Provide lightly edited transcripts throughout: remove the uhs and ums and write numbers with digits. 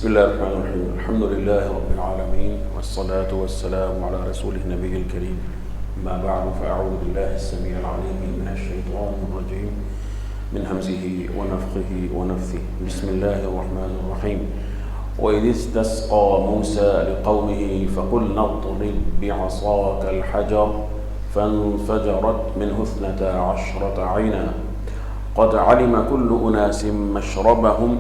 بسم الله الرحمن الرحيم. الحمد لله رب العالمين والصلاة والسلام على رسوله النبي الكريم. ما بعد فأعوذ بالله السميع العليم من الشيطان الرجيم من همزه ونفخه ونفثه. بسم الله الرحمن الرحيم. وإذ استسقى موسى لقومه فقلنا اضرب بعصاك الحجر فانفجرت منه 12 عينا قد علم كل أناس مشربهم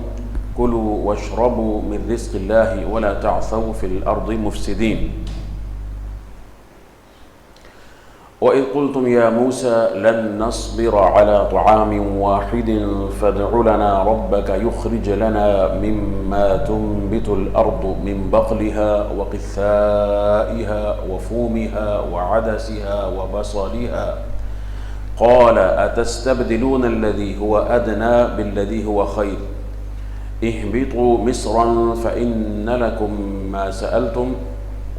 كلوا واشربوا من رزق الله ولا تعثوا في الأرض مفسدين. وإذ قلتم يا موسى لن نصبر على طعام واحد فادع لنا ربك يخرج لنا مما تنبت الأرض من بقلها وقثائها وفومها وعدسها وبصلها قال أتستبدلون الذي هو أدنى بالذي هو خير اهبطوا مصرا فإن لكم ما سألتم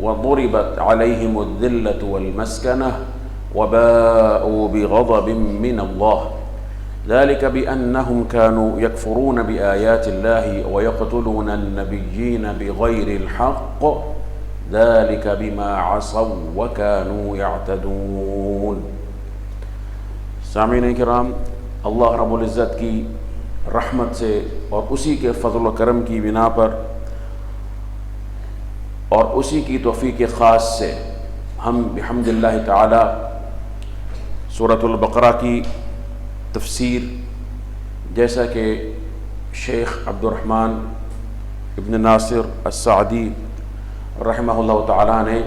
وضربت عليهم الذلة والمسكنة وباءوا بغضب من الله ذلك بأنهم كانوا يكفرون بآيات الله ويقتلون النبيين بغير الحق ذلك بما عصوا وكانوا يعتدون. سامعین کرام، اللہ رب العزت کی رحمت سے اور اسی کے فضل و کرم کی بنا پر اور اسی کی توفیق خاص سے ہم بحمد اللہ تعالی سورۃ البقرہ کی تفسیر، جیسا کہ شیخ عبد الرحمن ابن ناصر السعدی رحمہ اللہ تعالی نے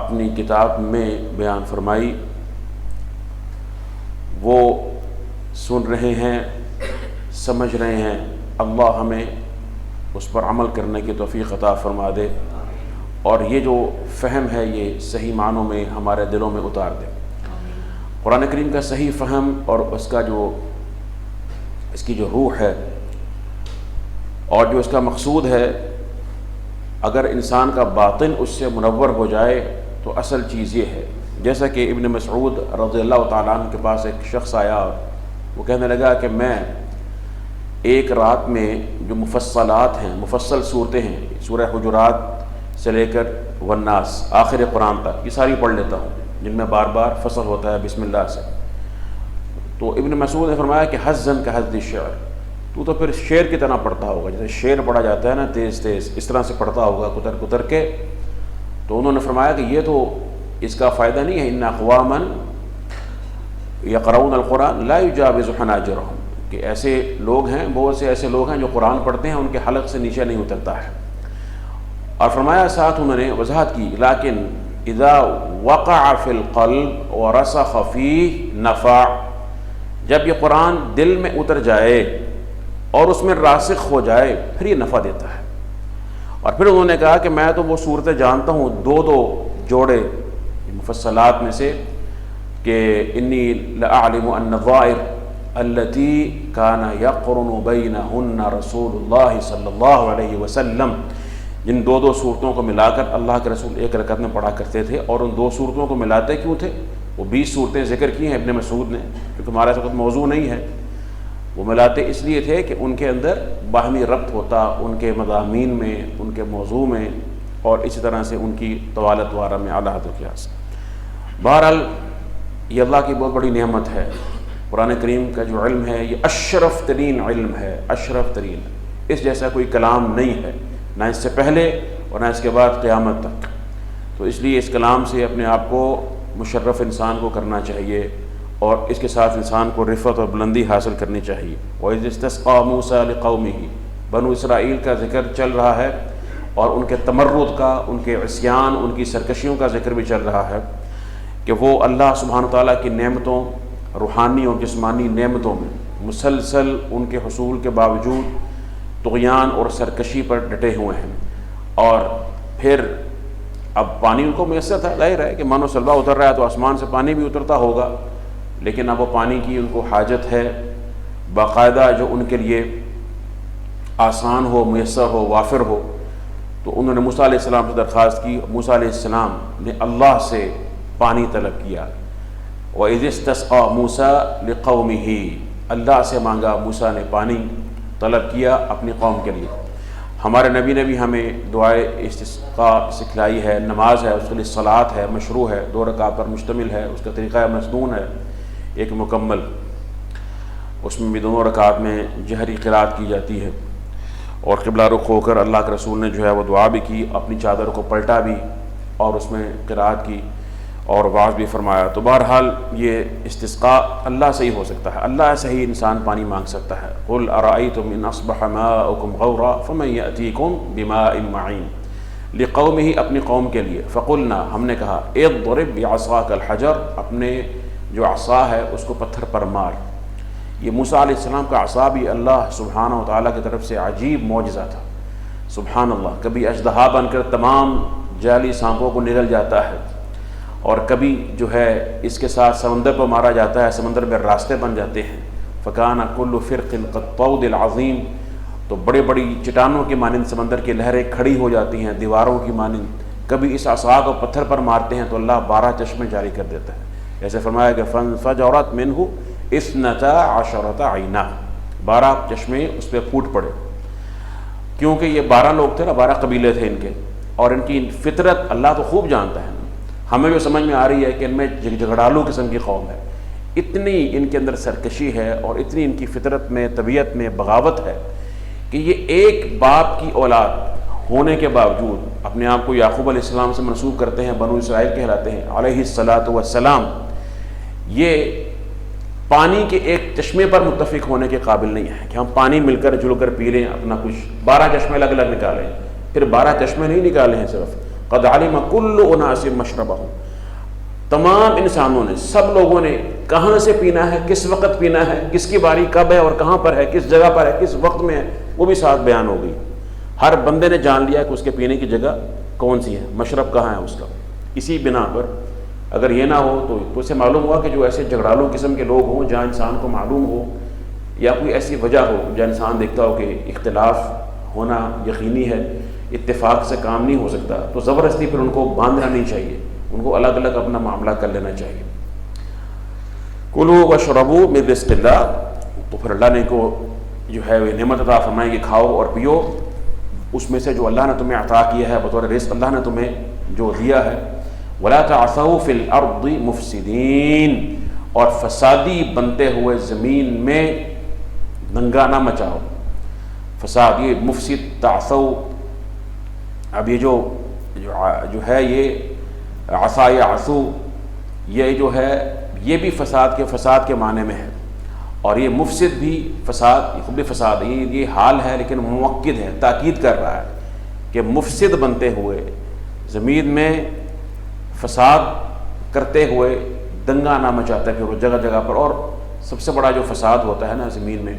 اپنی کتاب میں بیان فرمائی، وہ سن رہے ہیں، سمجھ رہے ہیں. اللہ ہمیں اس پر عمل کرنے کی توفیق عطا فرما دے اور یہ جو فہم ہے یہ صحیح معنوں میں ہمارے دلوں میں اتار دے. قرآن کریم کا صحیح فہم اور اس کی جو روح ہے اور جو اس کا مقصود ہے، اگر انسان کا باطن اس سے منور ہو جائے تو اصل چیز یہ ہے. جیسا کہ ابن مسعود رضی اللہ تعالیٰ عنہ کے پاس ایک شخص آیا، وہ کہنے لگا کہ میں ایک رات میں جو مفصلات ہیں، مفصل صورتیں ہیں، سورہ حجرات سے لے کر والناس آخر قرآن تک، یہ ساری پڑھ لیتا ہوں جن میں بار بار فصل ہوتا ہے بسم اللہ سے. تو ابن مسعود نے فرمایا کہ حزن کا حزد الشعر، تو پھر شعر کی طرح پڑھتا ہوگا، جیسے شعر پڑھا جاتا ہے نا تیز تیز، اس طرح سے پڑھتا ہوگا کتر کتر کے. تو انہوں نے فرمایا کہ یہ تو اس کا فائدہ نہیں ہے، ان اقواما یقرؤون القرآن لا یجاوز حناجرہم، کہ ایسے لوگ ہیں، بہت سے ایسے لوگ ہیں جو قرآن پڑھتے ہیں ان کے حلق سے نیچے نہیں اترتا ہے. اور فرمایا ساتھ انہوں نے وضاحت کی، لیکن اذا وقع فی القلب ورسخ فیہ نفع، جب یہ قرآن دل میں اتر جائے اور اس میں راسخ ہو جائے پھر یہ نفع دیتا ہے. اور پھر انہوں نے کہا کہ میں تو وہ صورتیں جانتا ہوں، دو جوڑے مفصلات میں سے، کہ انی لأعلم ان الظائر التي كان يقرن بينهن رسول اللہ صلی اللہ علیہ وسلم، جن دو صورتوں کو ملا کر اللہ کے رسول ایک رکعت میں پڑھا کرتے تھے. اور ان دو صورتوں کو ملاتے کیوں تھے؟ وہ 20 صورتیں ذکر کی ہیں ابن مسعود نے، کیونکہ ہمارا اس وقت موضوع نہیں ہے. وہ ملاتے اس لیے تھے کہ ان کے اندر باہمی ربط ہوتا، ان کے مضامین میں، ان کے موضوع میں، اور اسی طرح سے ان کی طوالت وارہ میں اعلیٰ حد و قیاس. بہرحال یہ اللہ کی بہت بڑی نعمت ہے. قرآن کریم کا جو علم ہے یہ اشرف ترین علم ہے، اشرف ترین. اس جیسا کوئی کلام نہیں ہے، نہ اس سے پہلے اور نہ اس کے بعد قیامت تک. تو اس لیے اس کلام سے اپنے آپ کو مشرف انسان کو کرنا چاہیے اور اس کے ساتھ انسان کو رفعت اور بلندی حاصل کرنی چاہیے. وَإِذِ اسْتَسْقَىٰ مُوسَىٰ لِقَوْمِهِ، بنو اسرائیل کا ذکر چل رہا ہے اور ان کے تمرد کا، ان کے عصیان، ان کی سرکشیوں کا ذکر بھی چل رہا ہے کہ وہ اللہ سبحانہ تعالیٰ کی نعمتوں، روحانی اور جسمانی نعمتوں میں مسلسل ان کے حصول کے باوجود طغیان اور سرکشی پر ڈٹے ہوئے ہیں. اور پھر اب پانی ان کو میسر تھا، ظاہر ہے کہ مانو سلوا اتر رہا ہے تو آسمان سے پانی بھی اترتا ہوگا، لیکن اب وہ پانی کی ان کو حاجت ہے باقاعدہ جو ان کے لیے آسان ہو، میسر ہو، وافر ہو. تو انہوں نے موسیٰ علیہ السلام سے درخواست کی. موسیٰ علیہ السلام نے اللہ سے پانی طلب کیا. وَإِذِ اسْتَسْقَىٰ مُوسَىٰ لِقَوْمِهِ، اللہ سے مانگا، موسیٰ نے پانی طلب کیا اپنی قوم کے لیے. ہمارے نبی نے بھی ہمیں دعائے استسقاء سکھلائی ہے، نماز ہے اس کے لیے صلاۃ ہے، مشروع ہے، 2 رکعت پر مشتمل ہے، اس کا طریقہ مسنون ہے ایک مکمل، اس میں بھی دونوں رکعت میں جہری قرات کی جاتی ہے، اور قبلہ رخ ہو کر اللہ کے رسول نے جو ہے وہ دعا بھی کی، اپنی چادر کو پلٹا بھی اور اس میں قرات کی اور وعظ بھی فرمایا۔ تو بہرحال یہ استسقاء اللہ سے ہی ہو سکتا ہے، اللہ سے ہی انسان پانی مانگ سکتا ہے۔ قل ارأیتم ان اصبح ماؤکم غورا فمن یأتیکم بماء معین، لقومہ، اپنی قوم کے لیے، فقلنا، ہم نے کہا، اضرب بعصاک الحجر، اپنے جو عصا ہے اس کو پتھر پر مار۔ یہ موسیٰ علیہ السلام کا عصا بھی اللہ سبحانہ و تعالیٰ کی طرف سے عجیب معجزہ تھا، سبحان اللہ۔ کبھی اژدہا بن کر تمام جعلی سانپوں کو نگل جاتا ہے، اور کبھی جو ہے اس کے ساتھ سمندر پر مارا جاتا ہے، سمندر میں راستے بن جاتے ہیں۔ فکان کل فرق کالطود العظیم، تو بڑی بڑی چٹانوں کی مانند سمندر کی لہریں کھڑی ہو جاتی ہیں دیواروں کی مانند۔ کبھی اس عصا کو پتھر پر مارتے ہیں تو اللہ 12 چشمے جاری کر دیتا ہے، جیسے فرمایا کہ فانفجرت منہ 12 عینہ، 12 چشمے اس پہ پھوٹ پڑے، کیونکہ یہ 12 لوگ تھے نا، 12 قبیلے تھے ان کے، اور ان کی فطرت اللہ تو خوب جانتا ہے۔ ہمیں جو سمجھ میں آ رہی ہے کہ ان میں جھگڑالو قسم کی قوم ہے، اتنی ان کے اندر سرکشی ہے اور اتنی ان کی فطرت میں، طبیعت میں بغاوت ہے کہ یہ ایک باپ کی اولاد ہونے کے باوجود اپنے آپ کو یعقوب علیہ السلام سے منسوب کرتے ہیں، بنو اسرائیل کہلاتے ہیں علیہ الصلاۃ والسلام، یہ پانی کے ایک چشمے پر متفق ہونے کے قابل نہیں ہے کہ ہم پانی مل کر جل کر پی لیں اپنا کچھ، 12 چشمے الگ الگ نکالیں، پھر 12 چشمے نہیں نکالے ہیں صرف، قد علم کل اناس مشربہم، تمام انسانوں نے، سب لوگوں نے کہاں سے پینا ہے، کس وقت پینا ہے، کس کی باری کب ہے اور کہاں پر ہے، کس جگہ پر ہے، کس وقت میں ہے، وہ بھی ساتھ بیان ہو گئی۔ ہر بندے نے جان لیا کہ اس کے پینے کی جگہ کون سی ہے، مشرب کہاں ہے اس کا۔ اسی بنا پر اگر یہ نہ ہو تو اس سے معلوم ہوا کہ جو ایسے جھگڑالو قسم کے لوگ ہوں، جہاں انسان کو معلوم ہو یا کوئی ایسی وجہ ہو جہاں انسان دیکھتا ہو کہ اختلاف ہونا یقینی ہے، اتفاق سے کام نہیں ہو سکتا، تو زبردستی پھر ان کو باندھنا نہیں چاہیے، ان کو الگ الگ اپنا معاملہ کر لینا چاہیے۔ کلوا واشربوا من رزق اللہ، تو پھر اللہ نے کو جو ہے وہ نعمت عطا فرمائے کہ کھاؤ اور پیو اس میں سے جو اللہ نے تمہیں عطا کیا ہے، بطور رزق اللہ نے تمہیں جو دیا ہے۔ ولا تعثوا فی الارض مفسدین، اور فسادی بنتے ہوئے زمین میں دنگا نہ مچاؤ۔ فساد، یہ مفسد، تعثوا، اب یہ جو ہے یہ عصا یعثو، یہ جو ہے یہ بھی فساد کے معنی میں ہے، اور یہ مفسد بھی فساد، خود بھی فساد، یہ حال ہے لیکن مؤکد ہے، تاکید کر رہا ہے کہ مفسد بنتے ہوئے زمین میں فساد کرتے ہوئے دنگا نہ مچاتا پھر وہ جگہ جگہ پر۔ اور سب سے بڑا جو فساد ہوتا ہے نا زمین میں،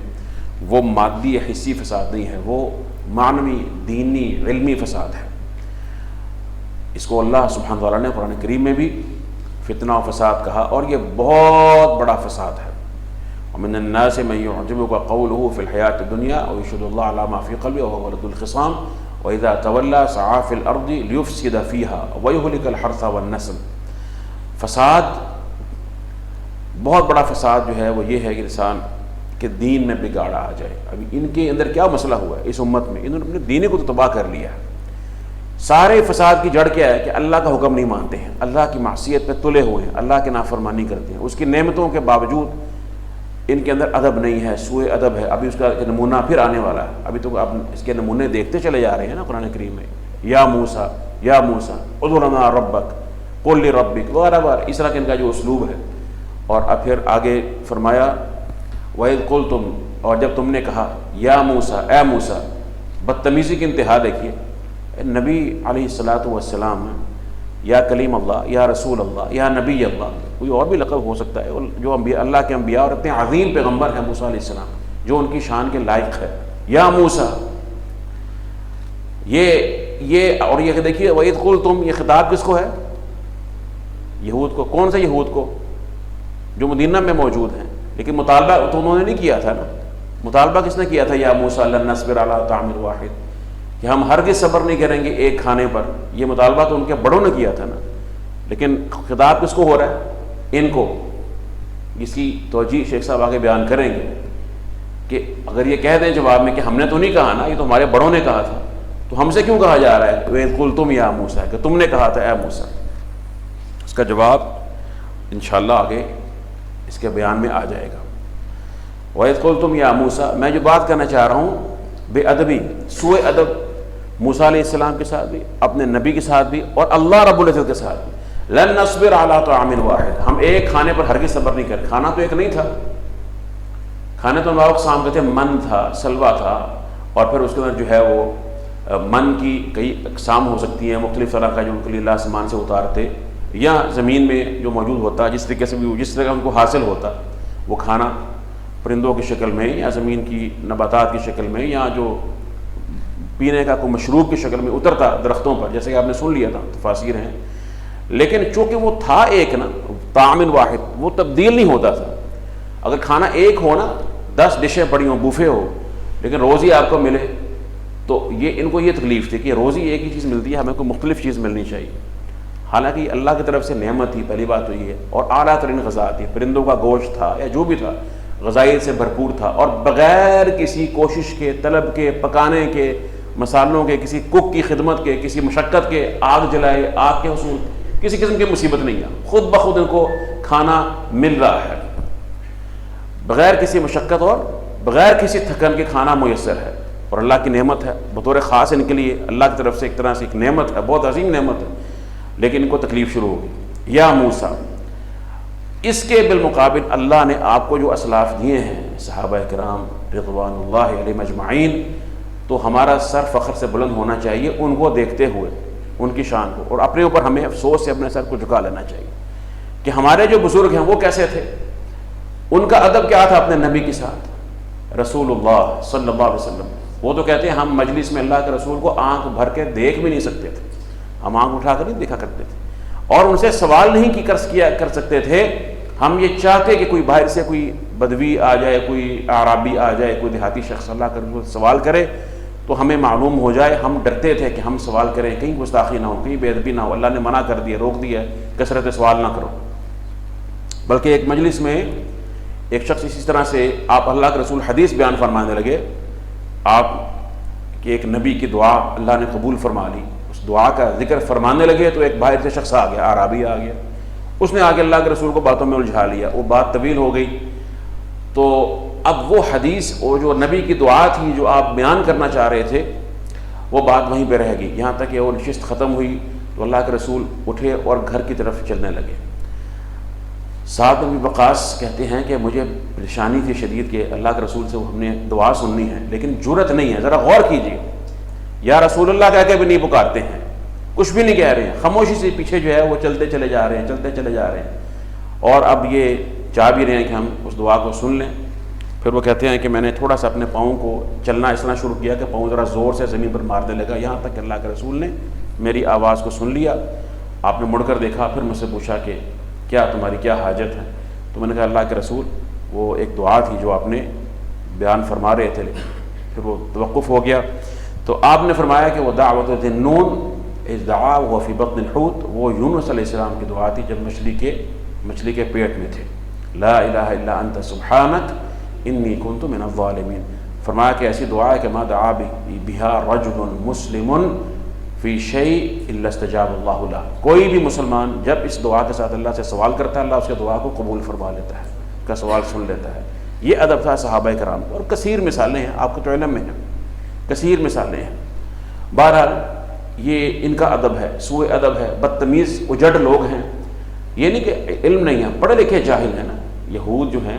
وہ مادی یا حصی فساد نہیں ہے، وہ معنوی، دینی، علمی فساد ہے۔ اس کو اللہ سبحانہ وتعالیٰ نے قرآن کریم میں بھی فتنہ و فساد کہا، اور یہ بہت بڑا فساد ہے۔ ومن الناس من يعجبك قوله في الحياة الدنيا ويشهد الله على ما في قلبه وهو لذو الخصام وإذا تولى سعى في الأرض ليفسد فيها ويهلك الحرث والنسل۔ فساد، بہت بڑا فساد جو ہے وہ یہ ہے کہ انسان کے دین میں بگاڑ آ جائے۔ ابھی ان کے اندر کیا مسئلہ ہوا ہے اس امت میں، انہوں نے اپنے دین کو تو تباہ کر لیا ہے۔ سارے فساد کی جڑ کیا ہے کہ اللہ کا حکم نہیں مانتے ہیں، اللہ کی معصیت پہ تلے ہوئے ہیں، اللہ کی نافرمانی کرتے ہیں، اس کی نعمتوں کے باوجود ان کے اندر ادب نہیں ہے، سوء ادب ہے۔ ابھی اس کا نمونہ پھر آنے والا ہے، ابھی تو اب اس کے نمونے دیکھتے چلے جا رہے ہیں نا قرآن کریم میں، یا موسیٰ ادع لنا ربک قل لربک وغیرہ وغیرہ، اس طرح کے ان کا جو اسلوب ہے۔ اور اب پھر آگے فرمایا وَإِذْ قُلْتُمْ، اور جب تم نے کہا، یا موسیٰ، اے موسیٰ، بدتمیزی کی انتہا دیکھیے، نبی علیہ الصلاۃ والسلام، یا کلیم اللہ، یا رسول اللہ، یا نبی اللہ، کوئی اور بھی لقب ہو سکتا ہے، جو انبیاء، اللہ کے انبیاء اور اتنے عظیم پیغمبر ہیں موسیٰ علیہ السلام، جو ان کی شان کے لائق ہے، یا موسیٰ، یہ اور یہ دیکھیے وَإِذْ قُلْتُمْ، یہ خطاب کس کو ہے؟ یہود کو۔ کون سے یہود کو؟ جو مدینہ میں موجود ہیں، لیکن مطالبہ تو انہوں نے نہیں کیا تھا نا۔ مطالبہ کس نے کیا تھا؟ یا موسیٰ لن نصبر علی طعام واحد، کہ ہم ہرگز صبر نہیں کریں گے ایک کھانے پر۔ یہ مطالبہ تو ان کے بڑوں نے کیا تھا نا، لیکن خطاب کس کو ہو رہا ہے؟ ان کو۔ اس کی توجیہ شیخ صاحب آگے بیان کریں گے کہ اگر یہ کہہ دیں جواب میں کہ ہم نے تو نہیں کہا نا، یہ تو ہمارے بڑوں نے کہا تھا، تو ہم سے کیوں کہا جا رہا ہے وَإِذْ قُلْتُمْ يَا موسیٰ، کہ تم نے کہا تھا اے موسیٰ؟ اس کا جواب انشاءاللہ آگے اس کے بیان میں آ جائے گا۔ وَإِذْ قُلْتُمْ يَا موسیٰ، میں جو بات کرنا چاہ رہا ہوں بے ادبی، سوء ادب موسیٰ علیہ السلام کے ساتھ بھی، اپنے نبی کے ساتھ بھی، اور اللہ رب العزت کے ساتھ بھی۔ لَن نَصْبِرَ عَلَىٰ طَعَامٍ وَاحِدٍ، ہم ایک کھانے پر ہرگز صبر نہیں کرتے۔ کھانا تو ایک نہیں تھا، کھانے تو انواع اقسام کے تھے، من تھا، سلوا تھا، اور پھر اس کے اندر جو ہے وہ من کی کئی اقسام ہو سکتی ہیں مختلف طرح کا، جو ان کے لیے اللہ آسمان سے اتارتے یا زمین میں جو موجود ہوتا، جس طریقے سے بھی جس طرح ان کو حاصل ہوتا وہ کھانا، پرندوں کی شکل میں یا زمین کی نباتات کی شکل میں یا جو پینے کا کوئی مشروب کی شکل میں اترتا درختوں پر، جیسے کہ آپ نے سن لیا تھا، تفاسیر ہیں۔ لیکن چونکہ وہ تھا ایک نا، طعام واحد، وہ تبدیل نہیں ہوتا تھا۔ اگر کھانا ایک ہو نا، 10 ڈشیں پڑی ہوں، بوفے ہو، لیکن روز ہی آپ کو ملے، تو یہ ان کو یہ تکلیف تھی کہ روز ہی ایک ہی چیز ملتی ہے، ہمیں کوئی مختلف چیز ملنی چاہیے۔ حالانکہ اللہ کی طرف سے نعمت تھی، پہلی بات تو یہ ہے، اور اعلیٰ ترین غذا تھی، پرندوں کا گوشت تھا یا جو بھی تھا، غذائیت سے بھرپور تھا، اور بغیر کسی کوشش کے، طلب کے، پکانے کے، مسالوں کے، کسی کک کی خدمت کے، کسی مشقت کے، آگ جلائے، آگ کے حصول، کسی قسم کی مصیبت نہیں ہے، خود بخود ان کو کھانا مل رہا ہے، بغیر کسی مشقت اور بغیر کسی تھکن کے کھانا میسر ہے، اور اللہ کی نعمت ہے بطور خاص ان کے لیے، اللہ کی طرف سے ایک طرح سے ایک نعمت ہے، بہت عظیم نعمت ہے، لیکن ان کو تکلیف شروع ہوگی۔ یا موسیٰ، اس کے بالمقابل اللہ نے آپ کو جو اسلاف دیے ہیں صحابہ کرام رضوان اللہ علیہم اجمعین، تو ہمارا سر فخر سے بلند ہونا چاہیے ان کو دیکھتے ہوئے، ان کی شان کو، اور اپنے اوپر ہمیں افسوس سے اپنے سر کو جھکا لینا چاہیے کہ ہمارے جو بزرگ ہیں وہ کیسے تھے، ان کا ادب کیا تھا اپنے نبی کے ساتھ، رسول اللہ صلی اللہ علیہ وسلم۔ وہ تو کہتے ہیں ہم مجلس میں اللہ کے رسول کو آنکھ بھر کے دیکھ بھی نہیں سکتے تھے، ہم آنکھ اٹھا کر نہیں دیکھا کرتے تھے، اور ان سے سوال نہیں کر سکتے تھے۔ ہم یہ چاہتے کہ کوئی باہر سے کوئی بدوی آ جائے، کوئی اعرابی آ جائے، کوئی دیہاتی شخص اللہ کے رسول سوال کرے تو ہمیں معلوم ہو جائے، ہم ڈرتے تھے کہ ہم سوال کریں، کہیں گستاخی نہ ہو، کہیں بے ادبی نہ ہو، اللہ نے منع کر دیا، روک دیا ہے کثرت سوال نہ کرو۔ بلکہ ایک مجلس میں ایک شخص اسی طرح سے آپ اللہ کے رسول حدیث بیان فرمانے لگے، آپ کہ ایک نبی کی دعا اللہ نے قبول فرما لی، اس دعا کا ذکر فرمانے لگے تو ایک باہر سے شخص آ گیا، اعرابی آ گیا، اس نے آگے اللہ کے رسول کو باتوں میں الجھا لیا، وہ بات طویل ہو گئی، تو اب وہ حدیث، وہ جو نبی کی دعا تھی جو آپ بیان کرنا چاہ رہے تھے، وہ بات وہیں پہ رہ گئی، یہاں تک کہ وہ نشست ختم ہوئی تو اللہ کے رسول اٹھے اور گھر کی طرف چلنے لگے۔ سعد بن وقاص کہتے ہیں کہ مجھے پریشانی تھی شدید کہ اللہ کے رسول سے ہم نے دعا سننی ہے لیکن جرت نہیں ہے، ذرا غور کیجیے، یا رسول اللہ کہہ کے بھی نہیں پکارتے ہیں، کچھ بھی نہیں کہہ رہے ہیں، خاموشی سے پیچھے جو ہے وہ چلتے چلے جا رہے ہیں، چلتے چلے جا رہے ہیں، اور اب یہ چاہ بھی رہے ہیں کہ ہم اس دعا کو سن لیں۔ پھر وہ کہتے ہیں کہ میں نے تھوڑا سا اپنے پاؤں کو چلنا اس طرح شروع کیا کہ پاؤں ذرا زور سے زمین پر مارنے لگا، یہاں تک کہ اللہ کے رسول نے میری آواز کو سن لیا۔ آپ نے مڑ کر دیکھا، پھر مجھ سے پوچھا کہ کیا تمہاری کیا حاجت ہے؟ تو میں نے کہا اللہ کے رسول وہ ایک دعا تھی جو آپ نے بیان فرما رہے تھے، پھر وہ توقف ہو گیا۔ تو آپ نے فرمایا کہ وہ دعوت ذی النون اذ دعا وهو فی بطن الحوت، وہ یونس علیہ السلام کی دعا تھی جب مچھلی کے پیٹ میں تھے، لا الہ الا انت سبحانک انی کنت من الظالمین۔ فرمایا کہ ایسی دعا ہے کہ ما دعا بہا رجل مسلم فی شیء الا استجاب اللہ لہ، کوئی بھی مسلمان جب اس دعا کے ساتھ اللہ سے سوال کرتا ہے اللہ اس کے دعا کو قبول فرما لیتا ہے، اس کا سوال سن لیتا ہے۔ یہ ادب تھا صحابہ کرام کو، اور کثیر مثالیں ہیں آپ کو تو علم میں ہیں، کثیر مثالیں ہیں۔ بہرحال یہ ان کا ادب ہے، سوء ادب ہے، بدتمیز اجڑ لوگ ہیں۔ یہ نہیں کہ علم نہیں ہے، پڑھے لکھے جاہل ہیں نا، یہود جو ہیں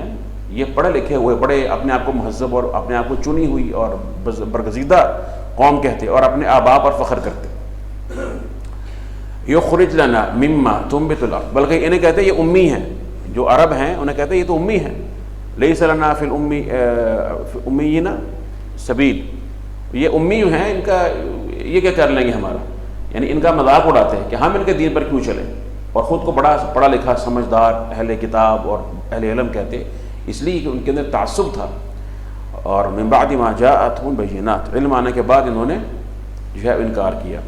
یہ پڑھے لکھے ہوئے، بڑے اپنے آپ کو مہذب اور اپنے آپ کو چنی ہوئی اور برگزیدہ قوم کہتے اور اپنے آباء پر فخر کرتے۔ یخرج لنا مما تنبت الارض، بلکہ انہیں کہتے یہ امی ہیں، جو عرب ہیں انہیں کہتے یہ تو امی ہیں، لیس لنا فی الامیین سبیل، یہ امی جو ہیں ان کا یہ کیا کر لیں گے ہمارا، یعنی ان کا مذاق اڑاتے ہیں کہ ہم ان کے دین پر کیوں چلیں، اور خود کو بڑا پڑھا لکھا سمجھدار اہل کتاب اور اہل علم کہتے، اس لیے کہ ان کے اندر تعصب تھا۔ اور من بعد ما جاءتهم البینات، علم آنے کے بعد انہوں نے جو ہے انکار کیا۔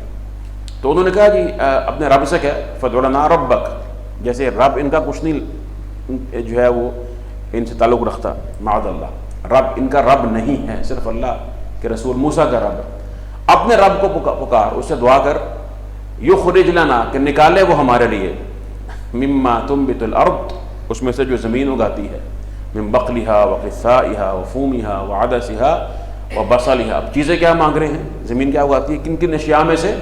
تو انہوں نے کہا جی اپنے رب سے کہا فادع لنا ربک، جیسے رب ان کا کچھ نہیں جو ہے وہ ان سے تعلق رکھتا، معاذ اللہ، رب ان کا رب نہیں ہے، صرف اللہ کے رسول موسیٰ کا رب۔ اپنے رب کو پکار، اس سے دعا کر، یخرج لنا کہ نکالے وہ ہمارے لیے، مما تنبت الارض اس میں سے جو زمین اگاتی ہے، من بقلها وقثائها وفومها وعدسها وبصلها۔ اب چیزیں کیا مانگ رہے ہیں؟ زمین کیا اگاتی ہے؟ کن کن اشیاء میں سے؟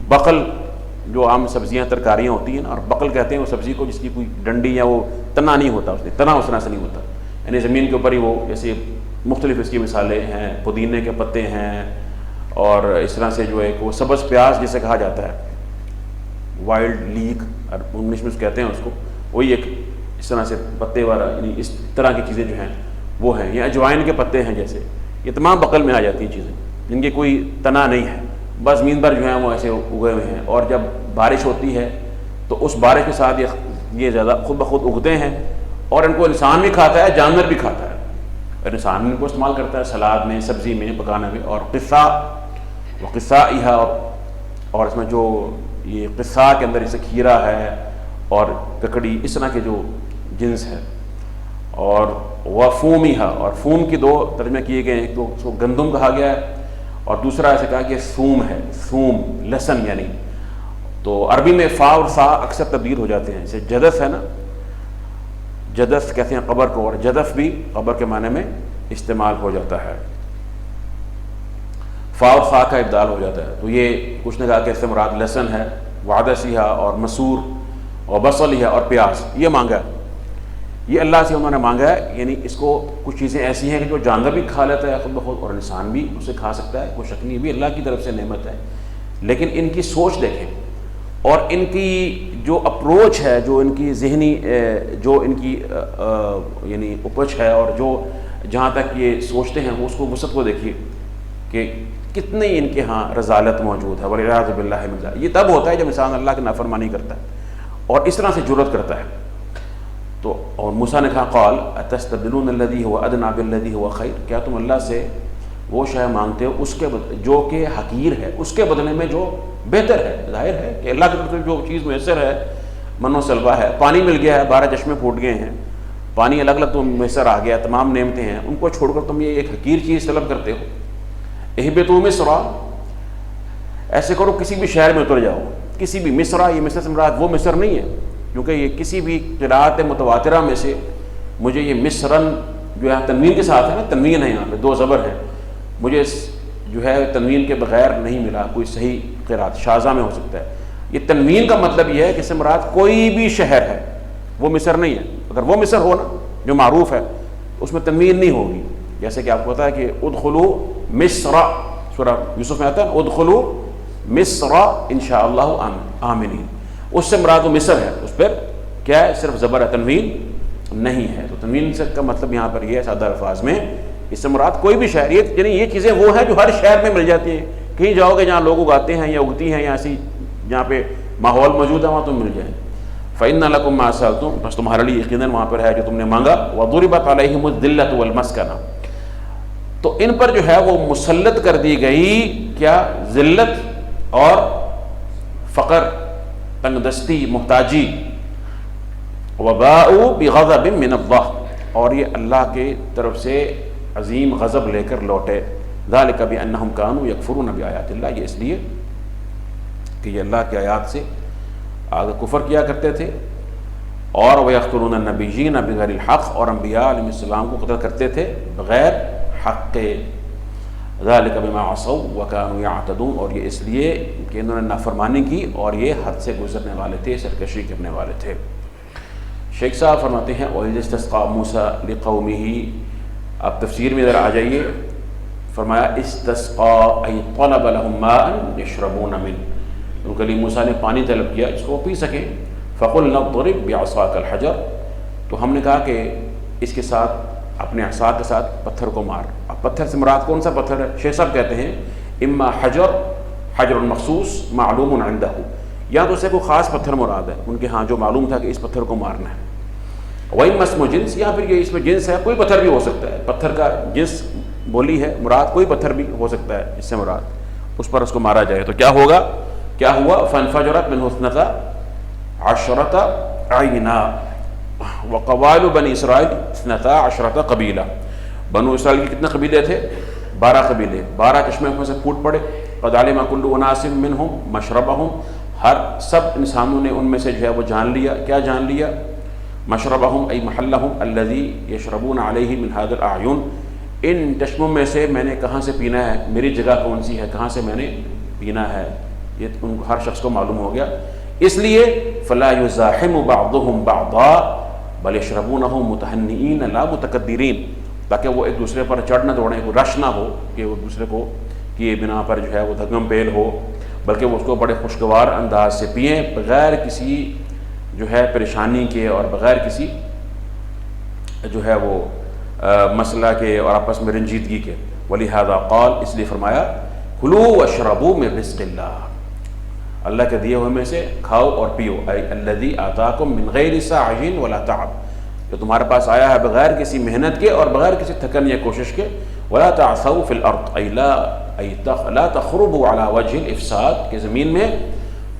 بقل جو عام سبزیاں ترکاریاں ہوتی ہیں، اور بقل کہتے ہیں وہ سبزی کو جس کی کوئی ڈنڈی یا وہ تنا نہیں ہوتا، اس نے تنا اس طرح سے نہیں ہوتا، یعنی زمین کے اوپر ہی وہ، جیسے مختلف اس کی مثالیں ہیں، پودینے کے پتے ہیں، اور اس طرح سے جو ہے وہ سبز پیاز جسے کہا جاتا ہے، وائلڈ لیک انگلش میں کہتے ہیں اس کو، وہی ایک اس طرح سے پتے والا، یعنی اس طرح کی چیزیں جو ہیں وہ ہیں، یا اجوائن کے پتے ہیں جیسے، یہ تمام بقل میں آ جاتی ہیں چیزیں جن کی کوئی تنا نہیں ہے، بس زمین پر جو ہیں وہ ایسے اگے ہوئے ہیں، اور جب بارش ہوتی ہے تو اس بارش کے ساتھ یہ زیادہ خود بخود اگتے ہیں، اور ان کو انسان بھی کھاتا ہے، جانور بھی کھاتا ہے، اور انسان ان کو استعمال کرتا ہے سلاد میں، سبزی میں، پکانے میں۔ اور قصہ و قصائها، اور اس میں جو یہ قصہ کے اندر جیسے کھیرا ہے اور ککڑی، اس طرح کے جو جنس ہے، اور وفومها، اور فوم کی دو ترجمے کیے گئے ہیں، ایک تو اس کو گندم کہا گیا ہے، اور دوسرا ایسے کہا کہ ثوم ہے، ثوم لہسن یعنی، تو عربی میں فا اور سا اکثر تبدیل ہو جاتے ہیں، جیسے جدث ہے نا، جدث کہتے ہیں قبر کو، اور جدف بھی قبر کے معنی میں استعمال ہو جاتا ہے، فا اور فا کا ابدال ہو جاتا ہے۔ تو یہ کچھ نے کہا کہ اس سے مراد لہسن ہے، وعدسیہا اور مسور اور بصلیہا اور پیاز، یہ مانگا ہے، یہ اللہ سے انہوں نے مانگا ہے، یعنی اس کو کچھ چیزیں ایسی ہیں کہ جو جانور بھی کھا لیتا ہے خود بخود، اور انسان بھی اسے کھا سکتا ہے، کوئی شک نہیں، بھی اللہ کی طرف سے نعمت ہے، لیکن ان کی سوچ دیکھیں، اور ان کی جو اپروچ ہے، جو ان کی ذہنی جو ان کی یعنی اپروچ ہے، اور جو جہاں تک یہ سوچتے ہیں وہ اس کو وسعت کو دیکھیے کہ کتنی ان کے ہاں رذالت موجود ہے، والعیاذ باللہ من ذلک۔ یہ تب ہوتا ہے جب انسان اللہ کی نافرمانی کرتا ہے اور اس طرح سے جرأت کرتا ہے۔ تو اور موسیٰ نے کہا قال اتستبدلون الذی هو ادنی بالذی هو خیر، کیا تم اللہ سے وہ شے مانگتے ہو اس کے جو کہ حقیر ہے، اس کے بدلے میں جو بہتر ہے؟ ظاہر ہے کہ اللہ کی طرف سے جو چیز میسر ہے، من و سلوہ ہے، پانی مل گیا ہے، 12 چشمے پھوٹ گئے ہیں، پانی الگ الگ تو میسر آ گیا، تمام نعمتیں ہیں، ان کو چھوڑ کر تم یہ ایک حقیر چیز طلب کرتے ہو۔ اہبطوا مصر، ایسے کرو کسی بھی شہر میں اتر جاؤ، کسی بھی مصر، یہ مصر سے مراد وہ مصر نہیں ہے، کیونکہ یہ کسی بھی قراءت متواترہ میں سے مجھے یہ مصرن جو ہے تنوین کے ساتھ ہے نا، تنوین ہے یہاں پہ 2 زبر ہیں، مجھے جو ہے تنوین کے بغیر نہیں ملا کوئی صحیح قراءت، شاذہ میں ہو سکتا ہے۔ یہ تنوین کا مطلب یہ ہے کہ اس سے مراد کوئی بھی شہر ہے، وہ مصر نہیں ہے۔ اگر وہ مصر ہو نا جو معروف ہے اس میں تنوین نہیں ہوگی، جیسے کہ آپ کو پتا ہے کہ ادخلوا مصر، سورہ یوسف میں آتا ہے ادخلوا مصر انشاءاللہ آمنین، اس سے مراد وہ مصر ہے، اس پر کیا ہے؟ صرف زبر ہے، تنوین نہیں ہے۔ تو تنوین سے کا مطلب یہاں پر یہ ہے سادہ الفاظ میں، اس سے مراد کوئی بھی شہر، یعنی یہ چیزیں وہ ہیں جو ہر شہر میں مل جاتی ہیں، کہیں جاؤ گے جہاں لوگ اگاتے ہیں یا اگتی ہیں یا ایسی جہاں پہ ماحول موجود ہے وہاں تم مل جائیں۔ فَإِنَّ لَكُمْ مَا سَأَلْتُمْ، بس تمہارے لیے یقیناً وہاں پر ہے جو تم نے مانگا۔ وَضُرِبَتْ عَلَيْهِمُ الذِّلَّةُ وَالْمَسْكَنَةُ، تو ان پر جو ہے وہ مسلط کر دی گئی کیا؟ ذلت اور فقر، تنگ دستی، محتاجی۔ وَبَاءُوا بِغَضَبٍ مِّنَ اللَّهِ، اور یہ اللہ کے طرف سے عظیم غضب لے کر لوٹے۔ ذَلِكَ بِأَنَّهُمْ كَانُوا يَكْفُرُونَ بِآيَاتِ اللَّهِ، یہ اس لیے کہ یہ اللہ کی آیات سے آگے کفر کیا کرتے تھے، اور وَيَقْتُلُونَ النَّبِيِّينَ بِغَيْرِ الْحَقِّ، اور انبیاء علیہ السلام کو قتل کرتے تھے بغیر حق کے۔ ذَلِكَ بِمَا عَصَوْا وَكَانُوا يَعْتَدُونَ، اور یہ اس لیے کہ انہوں نے نافرمانی کی اور یہ حد سے گزرنے والے تھے، سرکشی کرنے والے تھے۔ شیخ صاحب فرماتے ہیں وَإِذِ اسْتَسْقَىٰ مُوسَىٰ لِقَوْمِهِ، اب تفسیر میں ذرا آ جائیے، فرمایا اسْتَسْقَىٰ أَيْ طَلَبَ لَهُم مَّاءً يَشْرَبُونَ مِنْهُ، ان کے لیے موسیٰ نے پانی طلب کیا جس کو وہ پی سکیں۔ فَقُلْنَا اضْرِبْ بِعَصَاكَ الْحَجَرَ، تو ہم نے کہا کہ اس کے ساتھ اپنے عصا کے ساتھ پتھر کو مار۔ اب پتھر سے مراد کون سا پتھر ہے؟ شیخ صاحب کہتے ہیں اما حجر مخصوص معلوم عندہ، یا تو اسے کوئی خاص پتھر مراد ہے، ان کے ہاں جو معلوم تھا کہ اس پتھر کو مارنا ہے۔ وَإِمَّا اسْمُ جنس، یا پھر یہ اس میں جنس ہے، کوئی پتھر بھی ہو سکتا ہے، پتھر کا جنس بولی ہے، مراد کوئی پتھر بھی ہو سکتا ہے اس سے مراد، اس پر اس کو مارا جائے تو کیا ہوگا؟ کیا ہوا؟ فَانْفَجَرَتْ مِنْهُ اثْنَتَا عَشْرَةَ عَيْنًا وَقَبَائِلُ بَنِي إِسْرَائِيلَ اثْنَتَا عَشْرَةَ قَبِيلَةً، بنو اسرائیل کے کتنے قبیلے تھے؟ 12 قبیلے، 12 چشمے میں سے پھوٹ پڑے. قد علم کل اناس منہم مشربہم، ہر سب انسانوں نے ان میں سے جو ہے وہ جان لیا. کیا جان لیا؟ مشربہم ای محلہم الذی یشربون علیہ من ھذا الاعین، ان چشموں میں سے میں نے کہاں سے پینا ہے، میری جگہ کون سی ہے، کہاں سے میں نے پینا ہے، یہ ان کو ہر شخص کو معلوم ہو گیا. اس لیے فلا یزاحم بعضهم بعضا بل یشربونہ متہنئین لا متکبرین، تاکہ وہ ایک دوسرے پر چڑھ نہ دوڑیں، کوئی رش نہ ہو کہ وہ دوسرے کو کی بنا پر جو ہے وہ دھگم پیل ہو، بلکہ وہ اس کو بڑے خوشگوار انداز سے پئیں، بغیر کسی جو ہے پریشانی کے اور بغیر کسی جو ہے وہ مسئلہ کے اور آپس میں رنجیدگی کے. ولہذا قال، اس لیے فرمایا کلوا واشربوا من رزق اللہ، اللہ کے دیے ہوئے میں سے کھاؤ اور پیو. الذی آتاکم من غیر سعی ولا تعب، جو تمہارے پاس آیا ہے بغیر کسی محنت کے اور بغیر کسی تھکن یا کوشش کے. ولا تعثوا فی الارض، لا تخربوا علی وجہ الافساد، کہ زمین میں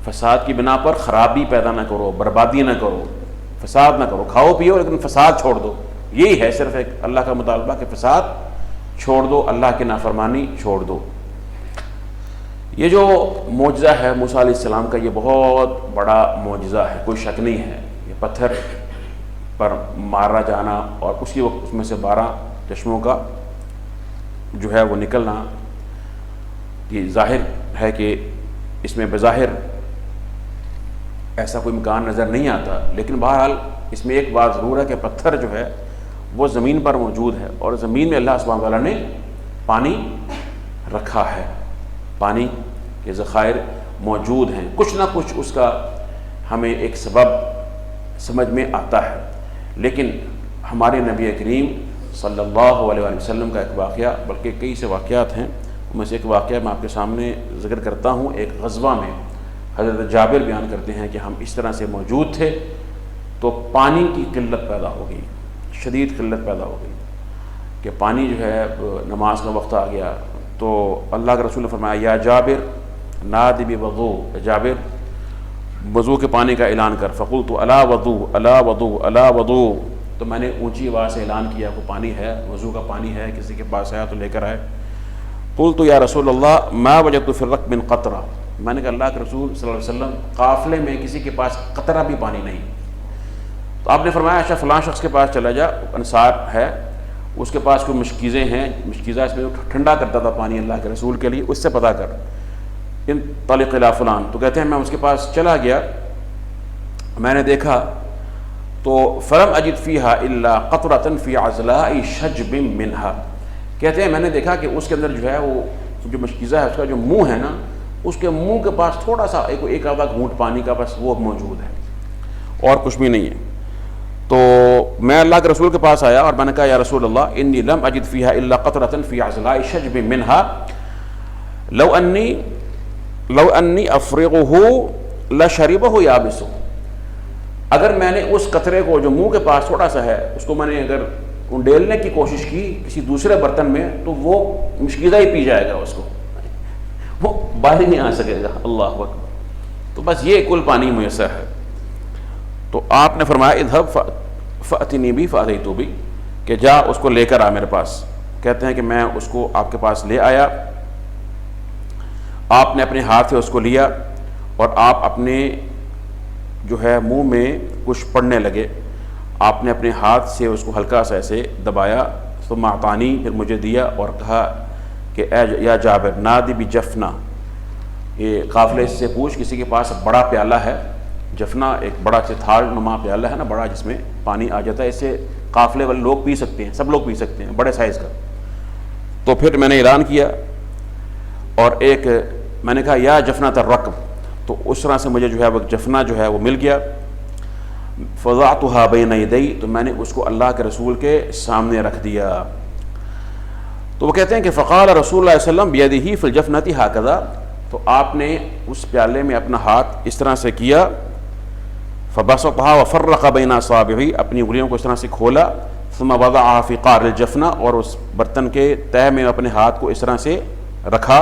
فساد کی بنا پر خرابی پیدا نہ کرو، بربادی نہ کرو، فساد نہ کرو. کھاؤ پیو لیکن فساد چھوڑ دو. یہی ہے صرف ایک اللہ کا مطالبہ کہ فساد چھوڑ دو، اللہ کی نافرمانی چھوڑ دو. یہ جو معجزہ ہے موسیٰ علیہ السلام کا، یہ بہت بڑا معجزہ ہے، کوئی شک نہیں ہے. یہ پتھر پر مارا جانا اور اسی وقت اس میں سے 12 چشموں کا جو ہے وہ نکلنا، یہ ظاہر ہے کہ اس میں بظاہر ایسا کوئی امکان نظر نہیں آتا. لیکن بہرحال اس میں ایک بات ضرور ہے کہ پتھر جو ہے وہ زمین پر موجود ہے، اور زمین میں اللہ سبحانہ وتعالیٰ نے پانی رکھا ہے، پانی کے ذخائر موجود ہیں. کچھ نہ کچھ اس کا ہمیں ایک سبب سمجھ میں آتا ہے. لیکن ہمارے نبی کریم صلی اللہ علیہ وسلم کا ایک واقعہ، بلکہ کئی سے واقعات ہیں، ان میں سے ایک واقعہ میں آپ کے سامنے ذکر کرتا ہوں. ایک غزوہ میں حضرت جابر بیان کرتے ہیں کہ ہم اس طرح سے موجود تھے تو پانی کی قلت پیدا ہو گئی، شدید قلت پیدا ہو گئی کہ پانی جو ہے نماز کا وقت آ گیا. تو اللہ کے رسول نے فرمایا یا جابر نادی بوضو، جابر وضو کے پانی کا اعلان کر. فقلت الا وضو الا وضو الا وضو، تو میں نے اونچی آواز سے اعلان کیا کہ پانی ہے، وضو کا پانی ہے، کسی کے پاس آیا تو لے کر آئے. قلت یا رسول اللہ ما وجدت فی الرکب من قطرہ، میں نے کہا اللہ کے رسول صلی اللہ علیہ وسلم قافلے میں کسی کے پاس قطرہ بھی پانی نہیں. تو آپ نے فرمایا اچھا فلاں شخص کے پاس چلا جا، انصار ہے، اس کے پاس کوئی مشکیزیں ہیں، مشکیزہ اس میں ٹھنڈا کرتا تھا پانی اللہ کے رسول کے لیے، اس سے پتہ کر. انطلق الی فلان، تو کہتے ہیں میں اس کے پاس چلا گیا، میں نے دیکھا تو فلم اجد فیہا الا قطرۃ فی عضلاء شجب منہا، کہتے ہیں میں نے دیکھا کہ اس کے اندر جو ہے وہ جو مشکیزہ ہے اس کا جو منہ ہے نا، اس کے منہ کے پاس تھوڑا سا ایک آدھا گھونٹ پانی کا بس وہ موجود ہے اور کچھ بھی نہیں ہے. تو میں اللہ کے رسول کے پاس آیا اور میں نے کہا یا رسول اللہ انی لم اجد فیہا الا قطرۃ فی عضلاء شجب منہا لو انی افرغہ لشربہ یابس، اگر میں نے اس قطرے کو جو منہ کے پاس تھوڑا سا ہے اس کو میں نے اگر ڈیلنے کی کوشش کی کسی دوسرے برتن میں تو وہ مشکیزہ ہی پی جائے گا، اس کو وہ باہر ہی نہیں آ سکے گا. اللہ اکبر. تو بس یہ کل پانی میسر ہے. تو آپ نے فرمایا اذهب فأتنی بی فأتیت بی، کہ جا اس کو لے کر آ میرے پاس. کہتے ہیں کہ میں اس کو آپ کے پاس لے آیا، آپ نے اپنے ہاتھ سے اس کو لیا اور آپ اپنے جو ہے منہ میں کچھ پڑنے لگے. آپ نے اپنے ہاتھ سے اس کو ہلکا سا ایسے دبایا، ثم اعطانی، پھر مجھے دیا اور کہا کہ اے یا جابر نادی بجفنا، یہ قافلے سے پوچھ کسی کے پاس بڑا پیالہ ہے. جفنا ایک بڑا سے تھال نما پیالہ ہے نا بڑا، جس میں پانی آ جاتا ہے، اسے قافلے والے لوگ پی سکتے ہیں، سب لوگ پی سکتے ہیں، بڑے سائز کا. تو پھر میں نے اعلان کیا اور ایک میں نے کہا یا جفنا الرکب، تو اس طرح سے مجھے جو ہے وہ جفنا جو ہے وہ مل گیا. فضعتها بین یدی، تو میں نے اس کو اللہ کے رسول کے سامنے رکھ دیا. تو وہ کہتے ہیں کہ فقال رسول اللہ صلی اللہ علیہ وسلم بیدہ فی الجفنۃ ھکذا، تو آپ نے اس پیالے میں اپنا ہاتھ اس طرح سے کیا، فبسطها وفرق بین اصابعہ، اپنی انگلیوں کو اس طرح سے کھولا، ثم وضعها فی قعر الجفنہ، اور اس برتن کے تہہ میں اپنے ہاتھ کو اس طرح سے رکھا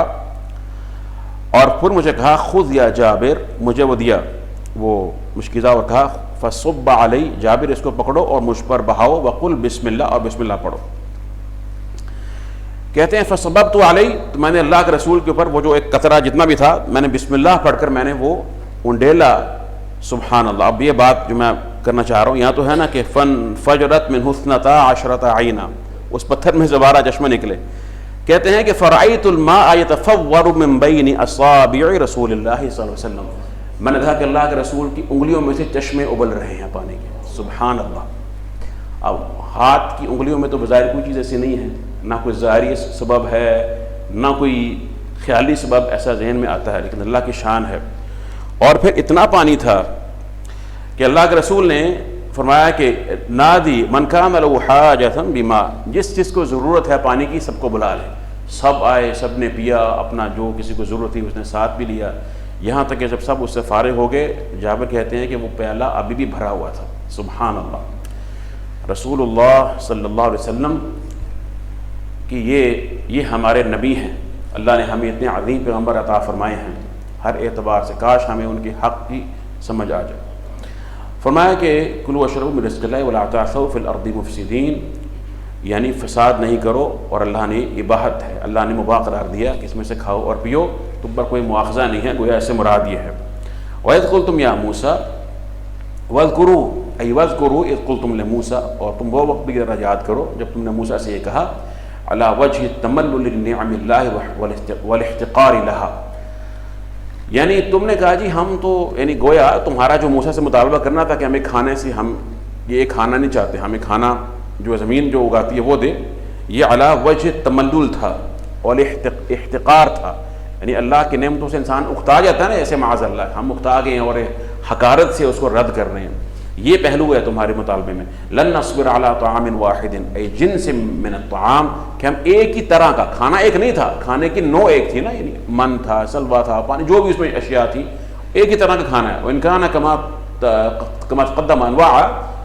اور پھر مجھے کہا خذ یا جابر، مجھے وہ دیا وہ مشکیزہ اور کہا فصب علی، جابر اس کو پکڑو اور مجھ پر بہاؤ، وقل بسم اللہ، اور بسم اللہ پڑھو. کہتے ہیں فصببت علی، تو میں نے اللہ کے رسول کے اوپر وہ جو ایک قطرہ جتنا بھی تھا میں نے بسم اللہ پڑھ کر میں نے وہ انڈیلا. سبحان اللہ. اب یہ بات جو میں کرنا چاہ رہا ہوں، یہاں تو ہے نا کہ فجرت من حسنتا عشرۃ عینا، اس پتھر میں سے 12 چشمے نکلے. کہتے ہیں کہ فرأیت الماء یتفور من بین اصابع رسول اللہ صلی اللہ علیہ وسلم، میں نے دیکھا کہ اللہ کے رسول کی انگلیوں میں سے چشمے ابل رہے ہیں پانی کے. سبحان اللہ. اب ہاتھ کی انگلیوں میں تو بظاہر کوئی چیز ایسی نہیں ہے، نہ کوئی ظاہری سبب ہے نہ کوئی خیالی سبب ایسا ذہن میں آتا ہے، لیکن اللہ کی شان ہے. اور پھر اتنا پانی تھا کہ اللہ کے رسول نے فرمایا کہ نادی من کان لہ حاجۃ بماء، جس کو ضرورت ہے پانی کی سب کو بلا لے. سب آئے، سب نے پیا، اپنا جو کسی کو ضرورت تھی اس نے ساتھ بھی لیا، یہاں تک کہ جب سب اس سے فارغ ہو گئے، جابر کہتے ہیں کہ وہ پیالہ ابھی بھی بھرا ہوا تھا. سبحان اللہ. رسول اللہ صلی اللہ علیہ وسلم کہ یہ ہمارے نبی ہیں، اللہ نے ہمیں اتنے عظیم پیغمبر عطا فرمائے ہیں ہر اعتبار سے، کاش ہمیں ان کے حق کی سمجھ آ جائے. فرمایا کہ کلوا واشربوا من رزق اللہ ولا تعثوا فی الارض مفسدین، یعنی فساد نہیں کرو. اور اللہ نے اباحت ہے، اللہ نے مباح قرار دیا کہ اس میں سے کھاؤ اور پیو، تم پر کوئی مواخذہ نہیں ہے، گویا ایسے مراد یہ ہے. وَإِذْ قُلْتُمْ يَا مُوسَىٰ وَاذْكُرُوا أَيْ وَاذْكُرُوا إِذْ قُلْتُمْ لِمُوسَىٰ، اور تم وہ وقت بھی ذرا یاد کرو جب تم نے موسیٰ سے یہ کہا عَلَىٰ وَجْهِ التَّمَلُّلِ لِنِعَمِ اللَّهِ وَالِاحْتِقَارِ لَهَا، یعنی تم نے کہا جی ہم تو، یعنی گویا تمہارا جو موسیٰ سے مطالبہ کرنا تھا کہ ہمیں کھانے سے، ہم یہ کھانا نہیں چاہتے، ہمیں کھانا جو زمین جو اگاتی ہے وہ دے، یہ عَلَىٰ وَجْهِ التَّمَلُّل تھا اور احتقار تھا. یعنی اللہ کی نعمتوں سے انسان اکتا جاتا ہے نا، ایسے معاذ اللہ ہم اکتا گئے ہیں اور حقارت سے اس کو رد کر رہے ہیں. یہ پہلو ہے تمہارے مطالبے میں. لن نصبر علی طعام واحد ای جنس من الطعام، کہ ہم ایک ہی طرح کا کھانا، ایک نہیں تھا کھانے کی نوع ایک تھی نا، یعنی من تھا، سلوا تھا، پانی، جو بھی اس میں اشیاء تھی ایک ہی طرح کا کھانا ہے. وان کان کما تقدم انواع،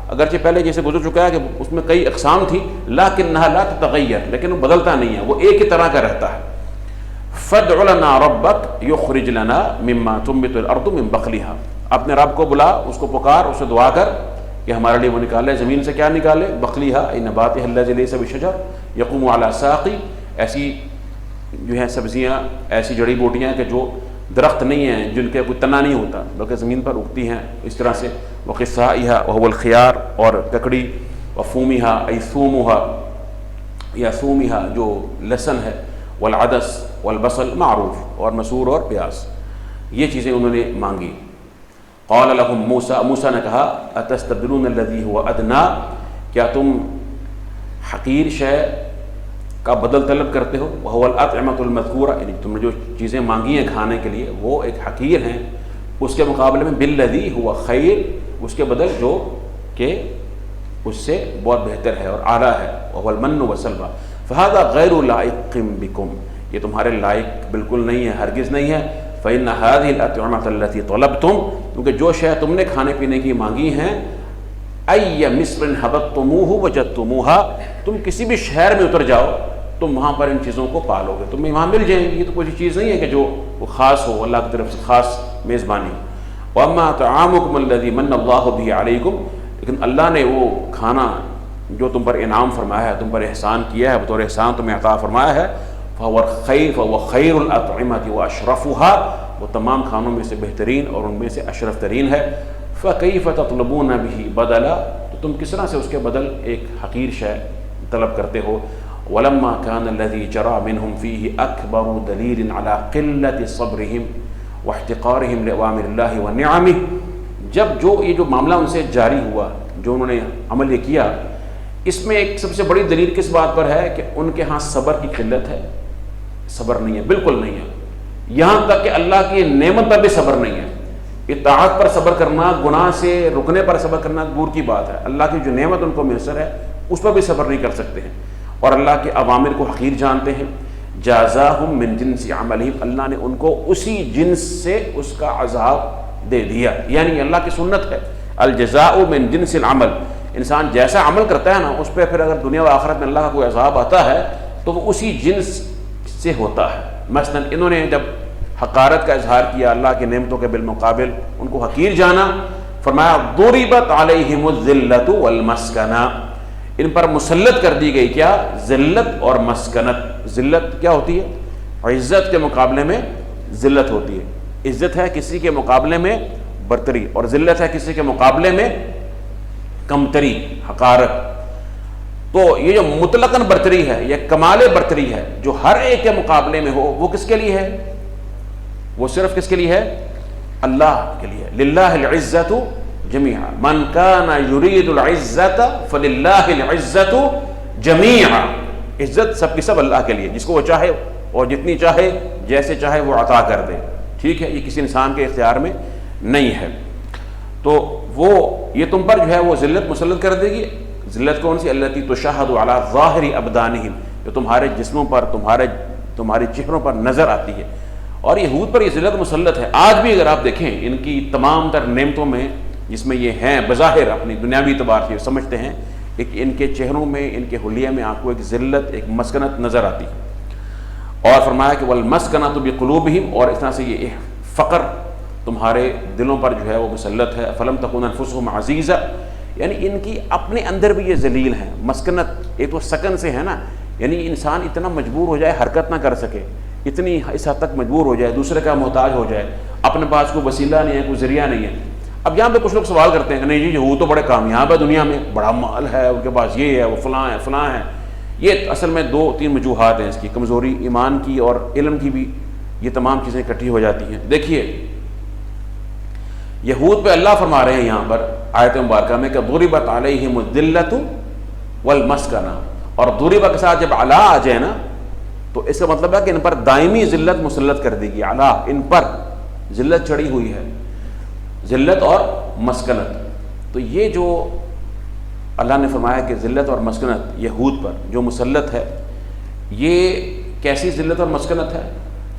اگرچہ پہلے جیسے گزر چکا ہے کہ اس میں کئی اقسام تھی، لکنھا لا تتغیر، لیکن وہ بدلتا نہیں ہے، وہ ایک ہی طرح کا رہتا ہے. فادع لنا ربک یخرج لنا مما تنبت الارض من بقلها، اپنے رب کو بلا، اس کو پکار، اسے دعا کر کہ ہمارے لیے وہ نکالے زمین سے کیا نکالے، بقلها ای نباتها الذی لیس بشجر یقوم علی ساقی، ایسی جو ہیں سبزیاں، ایسی جڑی بوٹیاں کہ جو درخت نہیں ہیں، جن کے کوئی تنا نہیں ہوتا بلکہ زمین پر اگتی ہیں اس طرح سے. وقثائها وهو الخيار، اور ککڑی، وفومها ای ثومها یا ثومها جو لہسن ہے، والعدس والبصل معروف، اور مسور اور پیاز، یہ چیزیں انہوں نے مانگی. قال لهم موسیٰ، موسیٰ نے کہا اتستبدلون الذی هو ادنی، کیا تم حقیر شے کا بدل طلب کرتے ہو، وهو الاطعمۃ المذکورہ، یعنی تم نے جو چیزیں مانگی ہیں کھانے کے لیے وہ ایک حقیر ہیں، اس کے مقابلے میں بالذی هو خیر، اس کے بدل جو کہ اس سے بہت بہتر ہے اور اعلیٰ ہے، وهو المن والسلوى فهذا غیر لائق بکم، یہ تمہارے لائق بالکل نہیں ہے، ہرگز نہیں ہے. فإن هذه الأطعمة التي طلبتم، کیونکہ جو شے تم نے کھانے پینے کی مانگی ہیں، أي مصر هبطتموه وجدتموها، تم کسی بھی شہر میں اتر جاؤ تم وہاں پر ان چیزوں کو پالو گے، تمہیں وہاں مل جائیں گی. یہ تو کوئی چیز نہیں ہے کہ جو وہ خاص ہو، اللہ کی طرف سے خاص میزبانی. وأما طعامكم الذي من الله به عليكم، لیکن اللہ نے وہ کھانا جو تم پر انعام فرمایا ہے، تم پر احسان کیا ہے، بطور احسان تمہیں عطا فرمایا ہے، فهو خیر الأطعمة وأشرفها، وہ تمام کھانوں میں سے بہترین اور ان میں سے اشرف ترین ہے. فكيف تطلبون به بدلا، تو تم کس طرح سے اس کے بدل ایک حقیر شے طلب کرتے ہو. ولما كان الذي جرى منهم فيه أكبر دليل على قلة صبرهم واحتقارهم لأوامر الله ونعمه، جب یہ جو معاملہ ان سے جاری ہوا، جو انہوں نے عمل یہ کیا، اس میں ایک سب سے بڑی دلیل کس بات پر ہے کہ ان کے ہاں صبر کی قلت ہے، صبر نہیں ہے، بالکل نہیں ہے. یہاں تک کہ اللہ کی نعمت پر بھی صبر نہیں ہے. اطاعت پر صبر کرنا، گناہ سے رکنے پر صبر کرنا دور کی بات ہے، اللہ کی جو نعمت ان کو میسر ہے اس پر بھی صبر نہیں کر سکتے ہیں، اور اللہ کے اوامر کو حقیر جانتے ہیں. جازاہم من جنس عملہم، اللہ نے ان کو اسی جنس سے اس کا عذاب دے دیا. یعنی اللہ کی سنت ہے الجزاء من جنس العمل، انسان جیسا عمل کرتا ہے نا اس پہ پھر اگر دنیا و آخرت میں اللہ کا کوئی عذاب آتا ہے تو وہ اسی جنس سے ہوتا ہے. مثلا انہوں نے جب حقارت کا اظہار کیا اللہ کی نعمتوں کے بالمقابل ان کو حقیر جانا، فرمایا ضربت علیہم الذلۃ والمسکنہ، ان پر مسلط کر دی گئی کیا؟ ذلت اور مسکنت۔ ذلت کیا ہوتی ہے؟ عزت کے مقابلے میں ذلت ہوتی ہے۔ عزت ہے کسی کے مقابلے میں برتری، اور ذلت ہے کسی کے مقابلے میں کمتری، حقارت۔ تو یہ جو مطلقاً برتری ہے، یہ کمال برتری ہے جو ہر ایک کے مقابلے میں ہو، وہ کس کے لیے ہے؟ وہ صرف کس کے لیے ہے؟ اللہ کے لیے۔ للہ العزت جمیعا، من کان یرید العزت فللہ العزت جمیعا۔ عزت سب کی سب اللہ کے لیے، جس کو وہ چاہے اور جتنی چاہے جیسے چاہے وہ عطا کر دے، ٹھیک ہے؟ یہ کسی انسان کے اختیار میں نہیں ہے۔ تو وہ یہ تم پر جو ہے وہ ذلت مسلط کر دے گی۔ ذلت کون سی؟ التی تشاہد علی ظاہر ابدانہم، جو تمہارے جسموں پر، تمہارے چہروں پر نظر آتی ہے۔ اور یہود پر یہ ذلت مسلط ہے۔ آج بھی اگر آپ دیکھیں ان کی تمام تر نعمتوں میں، جس میں یہ ہیں بظاہر اپنی دنیاوی اعتبار سے سمجھتے ہیں، ایک ان کے چہروں میں، ان کے حلیے میں آپ کو ایک ذلت، ایک مسکنت نظر آتی ہے۔ اور فرمایا کہ والمسکنۃ بقلوبہم، اور اس طرح سے یہ فقر تمہارے دلوں پر جو ہے وہ مسلط ہے۔ فلم تکن انفسہم عزیزا، یعنی ان کی اپنے اندر بھی یہ ذلیل ہیں۔ مسکنت ایک تو سکن سے ہے نا، یعنی انسان اتنا مجبور ہو جائے حرکت نہ کر سکے، اتنی اس حد تک مجبور ہو جائے، دوسرے کا محتاج ہو جائے، اپنے پاس کوئی وسیلہ نہیں ہے، کوئی ذریعہ نہیں ہے۔ اب یہاں پہ کچھ لوگ سوال کرتے ہیں کہ نہیں جی وہ تو بڑے کامیاب ہے دنیا میں، بڑا مال ہے ان کے پاس، یہ ہے، وہ فلاں ہے فلاں ہے۔ یہ اصل میں دو تین وجوہات ہیں اس کی، کمزوری ایمان کی اور علم کی بھی، یہ تمام چیزیں اکٹھی ہو جاتی ہیں۔ دیکھیے یہود پہ اللہ فرما رہے ہیں یہاں پر آیت مبارکہ میں کہ ضربت علیہم الذلۃ والمسکنہ، اور ضربہ کے ساتھ جب علی آ جائے نا تو اس کا مطلب ہے کہ ان پر دائمی ذلت مسلط کر دے گی۔ علی، ان پر ذلت چڑھی ہوئی ہے، ذلت اور مسکنت۔ تو یہ جو اللہ نے فرمایا کہ ذلت اور مسکنت یہود پر جو مسلط ہے، یہ کیسی ذلت اور مسکنت ہے؟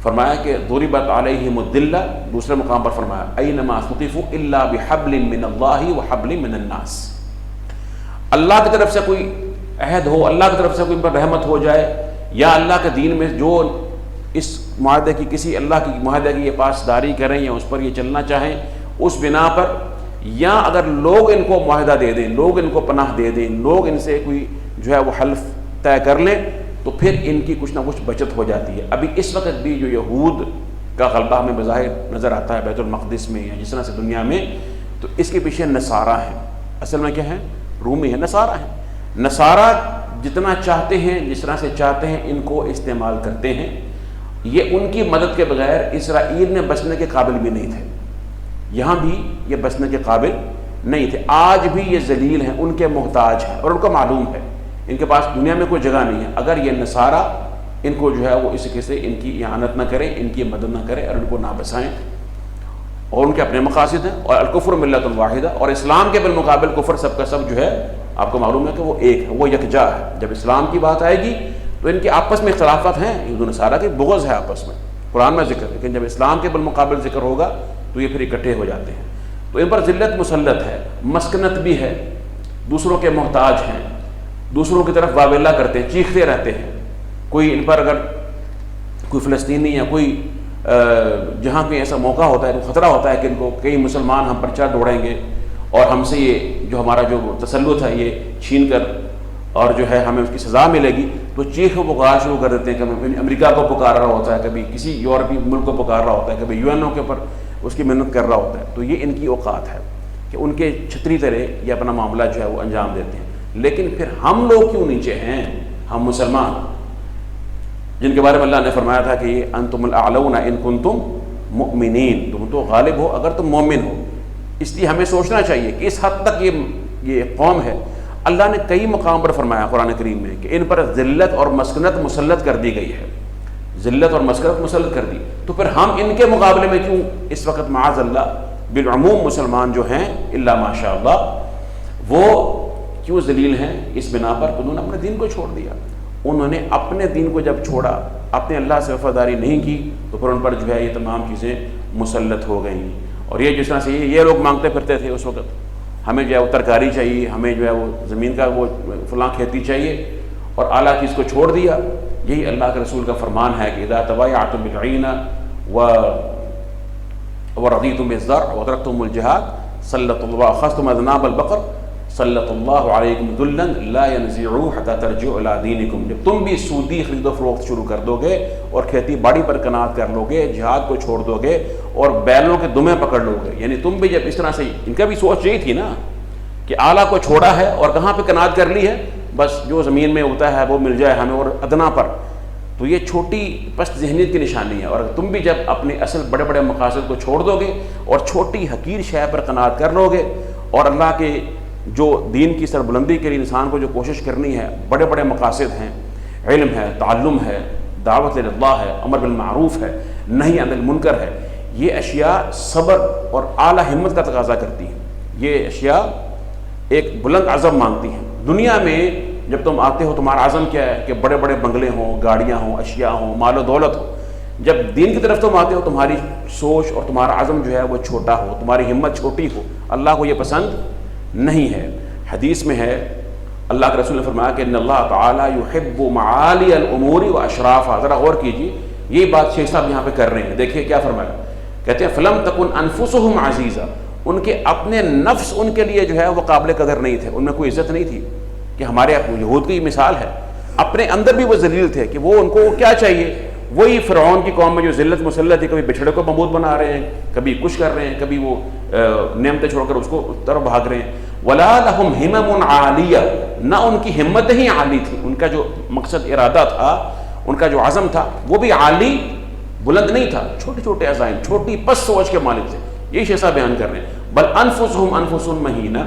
فرمایا کہ ضربت علیہم الذلہ، دوسرے مقام پر فرمایا اینما ثقفوا الا بحبل من اللہ وحبل من الناس۔ اللہ کی طرف سے کوئی عہد ہو، اللہ کی طرف سے کوئی ان پر رحمت ہو جائے، یا اللہ کے دین میں جو اس معاہدے کی، کسی اللہ کی معاہدے کی یہ پاسداری کریں یا اس پر یہ چلنا چاہیں، اس بنا پر، یا اگر لوگ ان کو معاہدہ دے دیں، لوگ ان کو پناہ دے دیں، لوگ ان سے کوئی جو ہے وہ حلف طے کر لیں، تو پھر ان کی کچھ نہ کچھ بچت ہو جاتی ہے۔ ابھی اس وقت بھی جو یہود کا غلبہ ہمیں بظاہر نظر آتا ہے بیت المقدس میں یا جس طرح سے دنیا میں، تو اس کے پیچھے نصارہ ہیں۔ اصل میں کیا ہیں؟ رومی ہیں، نصارہ ہیں۔ نصارہ جتنا چاہتے ہیں، جس طرح سے چاہتے ہیں، ان کو استعمال کرتے ہیں۔ یہ ان کی مدد کے بغیر اسرائیل میں بسنے کے قابل بھی نہیں تھے، یہاں بھی یہ بسنے کے قابل نہیں تھے۔ آج بھی یہ ذلیل ہیں، ان کے محتاج ہیں، اور ان کو معلوم ہے ان کے پاس دنیا میں کوئی جگہ نہیں ہے اگر یہ نصارہ ان کو جو ہے وہ اس طریقے سے ان کی اعانت نہ کریں، ان کی مدد نہ کریں اور ان کو نہ بسائیں، اور ان کے اپنے مقاصد ہیں۔ اور الکفر ملت الواحدہ، اور اسلام کے بالمقابل کفر سب کا سب جو ہے آپ کو معلوم ہے کہ وہ ایک ہے، وہ یکجا ہے۔ جب اسلام کی بات آئے گی تو ان کے آپس میں اختلافات ہیں، یہود و نصارہ کی بغض ہے آپس میں، قرآن میں ذکر، لیکن جب اسلام کے بالمقابل ذکر ہوگا تو یہ پھر اکٹھے ہو جاتے ہیں۔ تو ان پر ذلت مسلط ہے، مسکنت بھی ہے، دوسروں کے محتاج ہیں، دوسروں کی طرف واویلا کرتے ہیں، چیختے رہتے ہیں۔ کوئی ان پر اگر کوئی فلسطینی یا کوئی جہاں کوئی ایسا موقع ہوتا ہے تو خطرہ ہوتا ہے کہ ان کو کئی مسلمان ہم پر چڑھ دوڑیں گے اور ہم سے یہ جو ہمارا جو تسلط ہے یہ چھین کر اور جو ہے ہمیں اس کی سزا ملے گی، تو چیخ و پکار شروع کر دیتے ہیں۔ کبھی امریکہ کو پکار رہا ہوتا ہے، کبھی کسی یورپی ملک کو پکار رہا ہوتا ہے، کبھی یو این او کے اوپر اس کی محنت کر رہا ہوتا ہے۔ تو یہ ان کی اوقات ہے کہ ان کے چھتری طرح یہ اپنا معاملہ جو ہے وہ انجام دیتے ہیں۔ لیکن پھر ہم لوگ کیوں نیچے ہیں؟ ہم مسلمان، جن کے بارے میں اللہ نے فرمایا تھا کہ انتم الاعلون ان کنتم مؤمنین، تم تو غالب ہو اگر تم مومن ہو۔ اس لیے ہمیں سوچنا چاہیے کہ اس حد تک یہ قوم ہے۔ اللہ نے کئی مقام پر فرمایا قرآن کریم میں کہ ان پر ذلت اور مسکنت مسلط کر دی گئی ہے، ذلت اور مسکنت مسلط کر دی، تو پھر ہم ان کے مقابلے میں کیوں اس وقت معاذ اللہ بالعموم مسلمان جو ہیں الا ماشاء اللہ وہ کیوں ذلیل ہیں؟ اس بنا پر انہوں نے اپنے دین کو چھوڑ دیا۔ انہوں نے اپنے دین کو جب چھوڑا، اپنے اللہ سے وفاداری نہیں کی، تو پھر ان پر جو ہے یہ تمام چیزیں مسلط ہو گئیں۔ اور یہ جس طرح سے یہ لوگ مانگتے پھرتے تھے اس وقت، ہمیں جو ہے وہ ترکاری چاہیے، ہمیں جو ہے وہ زمین کا وہ فلاں کھیتی چاہیے، اور اعلیٰ چیز کو چھوڑ دیا۔ یہی اللہ کے رسول کا فرمان ہے کہ اذا تبایعتم بالعین ورضیتم بالزرع وترکتم الجہاد سلط اللہ اخذتم اذناب البقر سلط اللہ علیکم ذلا لا ينزعوا حتى ترجعوا الى دینکم. جب تم بھی سودی خرید و فروخت شروع کر دو گے اور کھیتی باڑی پر قناعت کر لو گے, جہاد کو چھوڑ دو گے اور بیلوں کے دمیں پکڑ لو گے, یعنی تم بھی جب اس طرح سے, ان کا بھی سوچ یہی تھی نا کہ اعلیٰ کو چھوڑا ہے اور کہاں پہ قناعت کر لی ہے, بس جو زمین میں ہوتا ہے وہ مل جائے ہمیں اور ادنا پر. تو یہ چھوٹی پست ذہنیت کی نشانی ہے. اور تم بھی جب اپنے اصل بڑے بڑے مقاصد کو چھوڑ دو گے اور چھوٹی حقیر شے پر قناعت کر لو گے, اور اللہ کے جو دین کی سربلندی کے لیے انسان کو جو کوشش کرنی ہے, بڑے بڑے مقاصد ہیں, علم ہے, تعلم ہے, دعوت اللہ ہے, امر بالمعروف ہے, نہی عن المنکر ہے, یہ اشیاء صبر اور اعلیٰ ہمت کا تقاضا کرتی ہیں. یہ اشیاء ایک بلند عزم مانگتی ہیں. دنیا میں جب تم آتے ہو تمہارا عزم کیا ہے کہ بڑے بڑے بنگلے ہوں, گاڑیاں ہوں, اشیاء ہوں, مال و دولت ہو. جب دین کی طرف تم آتے ہو تمہاری سوچ اور تمہارا عزم جو ہے وہ چھوٹا ہو, تمہاری ہمت چھوٹی ہو. اللہ کو یہ پسند نہیں ہے. حدیث میں ہے, اللہ کے رسول نے فرمایا کہ ان اللہ تعالیٰ یحب معالی الامور و اشرافها. ذرا غور کیجیے, یہی بات شیخ صاحب یہاں پہ کر رہے ہیں. دیکھیے کیا فرمایا, کہتے ہیں فلم تکن انفسهم عزیزا. ان کے اپنے نفس ان کے لیے جو ہے وہ قابل قدر نہیں تھے, ان میں کوئی عزت نہیں تھی. کہ ہمارے یہود کی مثال ہے, اپنے اندر بھی وہ ذلیل تھے کہ وہ ان کو کیا چاہیے, وہی فرعون کی قوم میں جو ذلت مسلط ہے, کبھی بچھڑے کو معبود بنا رہے ہیں, کبھی کچھ کر رہے ہیں, کبھی وہ نعمتیں چھوڑ کر اس کو طرف بھاگ رہے ہیں. ولا لهم همم عالیہ, نہ ان کی ہمت ہی عالی تھی, ان کا جو مقصد ارادہ تھا, ان کا جو عزم تھا وہ بھی عالی بلند نہیں تھا. چھوٹے چھوٹے عزائم, چھوٹی پس سوچ کے مالک تھے. یہی شیخ بیان کر رہے ہیں. بل انفسهم انفس مہینہ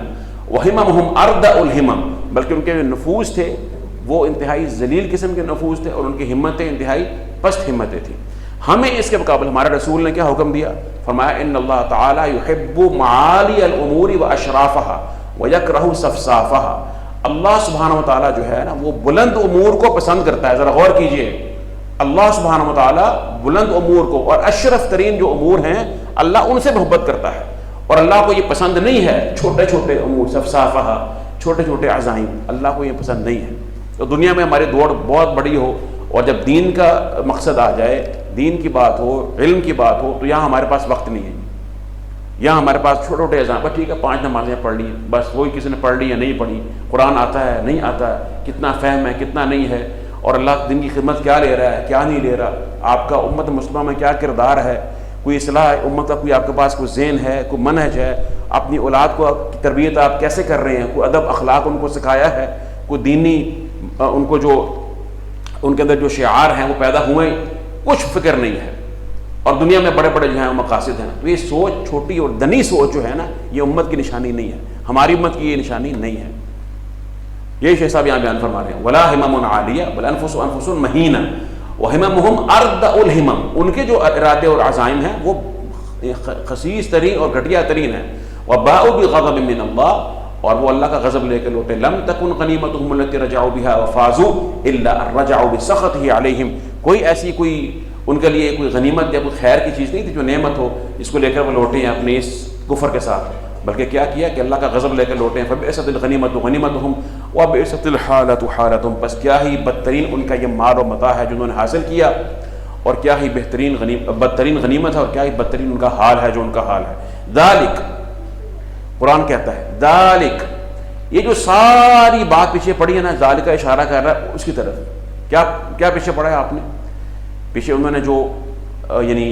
وہممهم ارض الہمم, بلکہ ان کے جو نفوس تھے وہ انتہائی ذلیل قسم کے نفوس تھے اور ان کی ہمتیں انتہائی پست ہمتیں تھیں. ہمیں اس کے مقابل ہمارے رسول نے کیا حکم دیا, فرمایا ان اللہ تعالیٰ یحب معالی الامور و اشرافها ویکرہ صفصافها. اللہ سبحانہ و تعالیٰ جو ہے نا وہ بلند امور کو پسند کرتا ہے. ذرا غور کیجئے, اللہ سبحانہ و تعالیٰ بلند امور کو اور اشرف ترین جو امور ہیں اللہ ان سے محبت کرتا ہے, اور اللہ کو یہ پسند نہیں ہے چھوٹے چھوٹے امور, صفصافہ, چھوٹے چھوٹے عزائم, اللہ کو یہ پسند نہیں ہے. تو دنیا میں ہماری دوڑ بہت بڑی ہو, اور جب دین کا مقصد آ جائے, دین کی بات ہو, علم کی بات ہو, تو یہاں ہمارے پاس وقت نہیں ہے. یہاں ہمارے پاس چھوٹے چھوٹے عزائم, بس ٹھیک ہے 5 نمازیں پڑھ لی, بس وہی کسی نے پڑھ لی یا نہیں پڑھی, قرآن آتا ہے نہیں آتا ہے, کتنا فہم ہے کتنا نہیں ہے, اور اللہ دین کی خدمت کیا لے رہا ہے کیا نہیں لے رہا, آپ کا امت مسلمہ میں کیا کردار ہے, کوئی اصلاح امت کا کوئی آپ کے پاس کوئی ذہن ہے, کوئی منہج ہے, اپنی اولاد کو تربیت آپ کیسے کر رہے ہیں, کوئی ادب اخلاق ان کو سکھایا ہے, کوئی دینی ان کو جو ان کے اندر جو شعار ہیں وہ پیدا ہوئے, کچھ فکر نہیں ہے. اور دنیا میں بڑے بڑے جو ہیں مقاصد ہیں. تو یہ سوچ چھوٹی اور دنی سوچ جو ہے نا, یہ امت کی نشانی نہیں ہے, ہماری امت کی یہ نشانی نہیں ہے. یہی شیخ صاحب یہاں بیان فرما رہے ہیں, ولا ہمم عالیہ بل انفس انفس مہینہ وہممہم ارد الہمم. ان کے جو ارادے اور عزائم ہیں وہ خسیس ترین اور گھٹیا ترین ہیں. وباؤوا بغضب من اللہ, اور وہ اللہ کا غضب لے کے لوٹے. لم تکن غنیمتہم التی رجعوا بها وفازوا الا ان رجعوا بسخطہ علیہم. کوئی ایسی کوئی ان کے لیے کوئی غنیمت یا کوئی خیر کی چیز نہیں تھی جو نعمت ہو جس کو لے کر وہ لوٹے ہیں اپنے اس کفر کے ساتھ, بلکہ کیا کیا کہ اللہ کا غضب لے کر لوٹے ہیں. فبئست الغنیمۃ غنیمتہم وبئست الحالۃ حالتہم. بس کیا ہی بدترین ان کا یہ مال و متاع ہے جو انہوں نے حاصل کیا, اور کیا ہی بدترین غنیمت ہے, اور کیا ہی بدترین ان کا حال ہے جو ان کا حال ہے. ذالک, قرآن کہتا ہے ذالک, یہ جو ساری بات پیچھے پڑی ہے نا, ذالک کا اشارہ کر رہا ہے اس کی طرف. کیا پیچھے پڑھا ہے آپ نے, پیچھے انہوں نے جو یعنی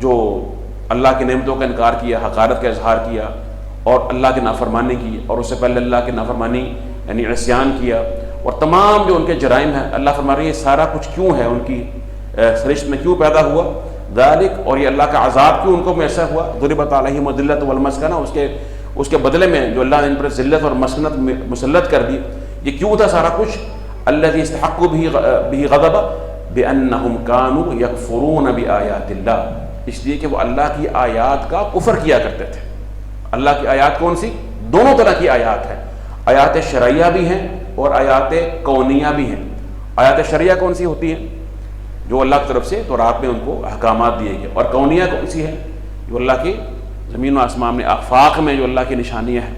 جو اللہ کی نعمتوں کا انکار کیا, حقارت کا اظہار کیا, اور اللہ کی نافرمانی کی, اور اس سے پہلے اللہ کی نافرمانی یعنی عصیان کیا, اور تمام جو ان کے جرائم ہیں, اللہ فرما رہی ہے سارا کچھ کیوں ہے, ان کی سرشت میں کیوں پیدا ہوا. ذالک, اور یہ اللہ کا عذاب کیوں ان کو میسر ہوا. ضربت علیہم الذلۃ والمسکنہ, اس کے بدلے میں جو اللہ نے ان پر ذلت اور مسکنت مسلط کر دی, یہ کیوں تھا سارا کچھ. الذی استحقوا بہ غضب بانہم کانوا یکفرون بآیات اللہ, اس لیے کہ وہ اللہ کی آیات کا کفر کیا کرتے تھے. اللہ کی آیات کون سی, دونوں طرح کی آیات ہیں, آیات شرعیہ بھی ہیں اور آیات کونیہ بھی ہیں. آیات شرعیہ کون سی ہوتی ہیں, جو اللہ کی طرف سے تورات میں ان کو احکامات دیے گئے, اور کونیہ کون سی ہے, جو اللہ کی زمین و آسمان میں آفاق میں جو اللہ کی نشانیاں ہیں,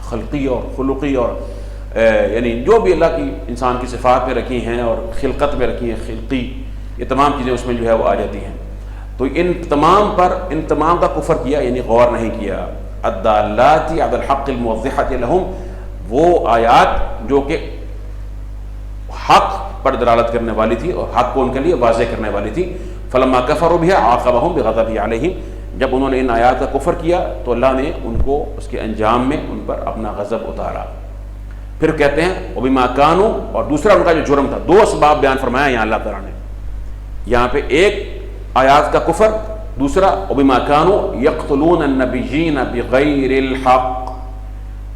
خلقی اور خلقی, اور یعنی جو بھی اللہ کی انسان کی صفات میں رکھی ہیں اور خلقت میں رکھی ہیں, خلقی, یہ تمام چیزیں اس میں جو ہے وہ آ جاتی ہیں. تو ان تمام کا کفر کیا, یعنی غور نہیں کیا. الدالات علی الحق الموضحۃ لہم، وہ آیات جو کہ حق پر دلالت کرنے والی تھی اور حق کو ان کے لیے واضح کرنے والی تھی. فلما کفروا بها عاقبهم بغضبه علیہم، جب انہوں نے ان آیات کا کفر کیا تو اللہ نے ان کو اس کے انجام میں ان پر اپنا غضب اتارا. پھر کہتے ہیں وبما كانوا، اور دوسرا ان کا جو جرم تھا، دو اسباب بیان فرمایا یہاں اللہ تعالیٰ نے. یہاں پہ ایک آیات کا کفر، دوسرا وبما كانوا يقتلون النبيين بغیر الحق،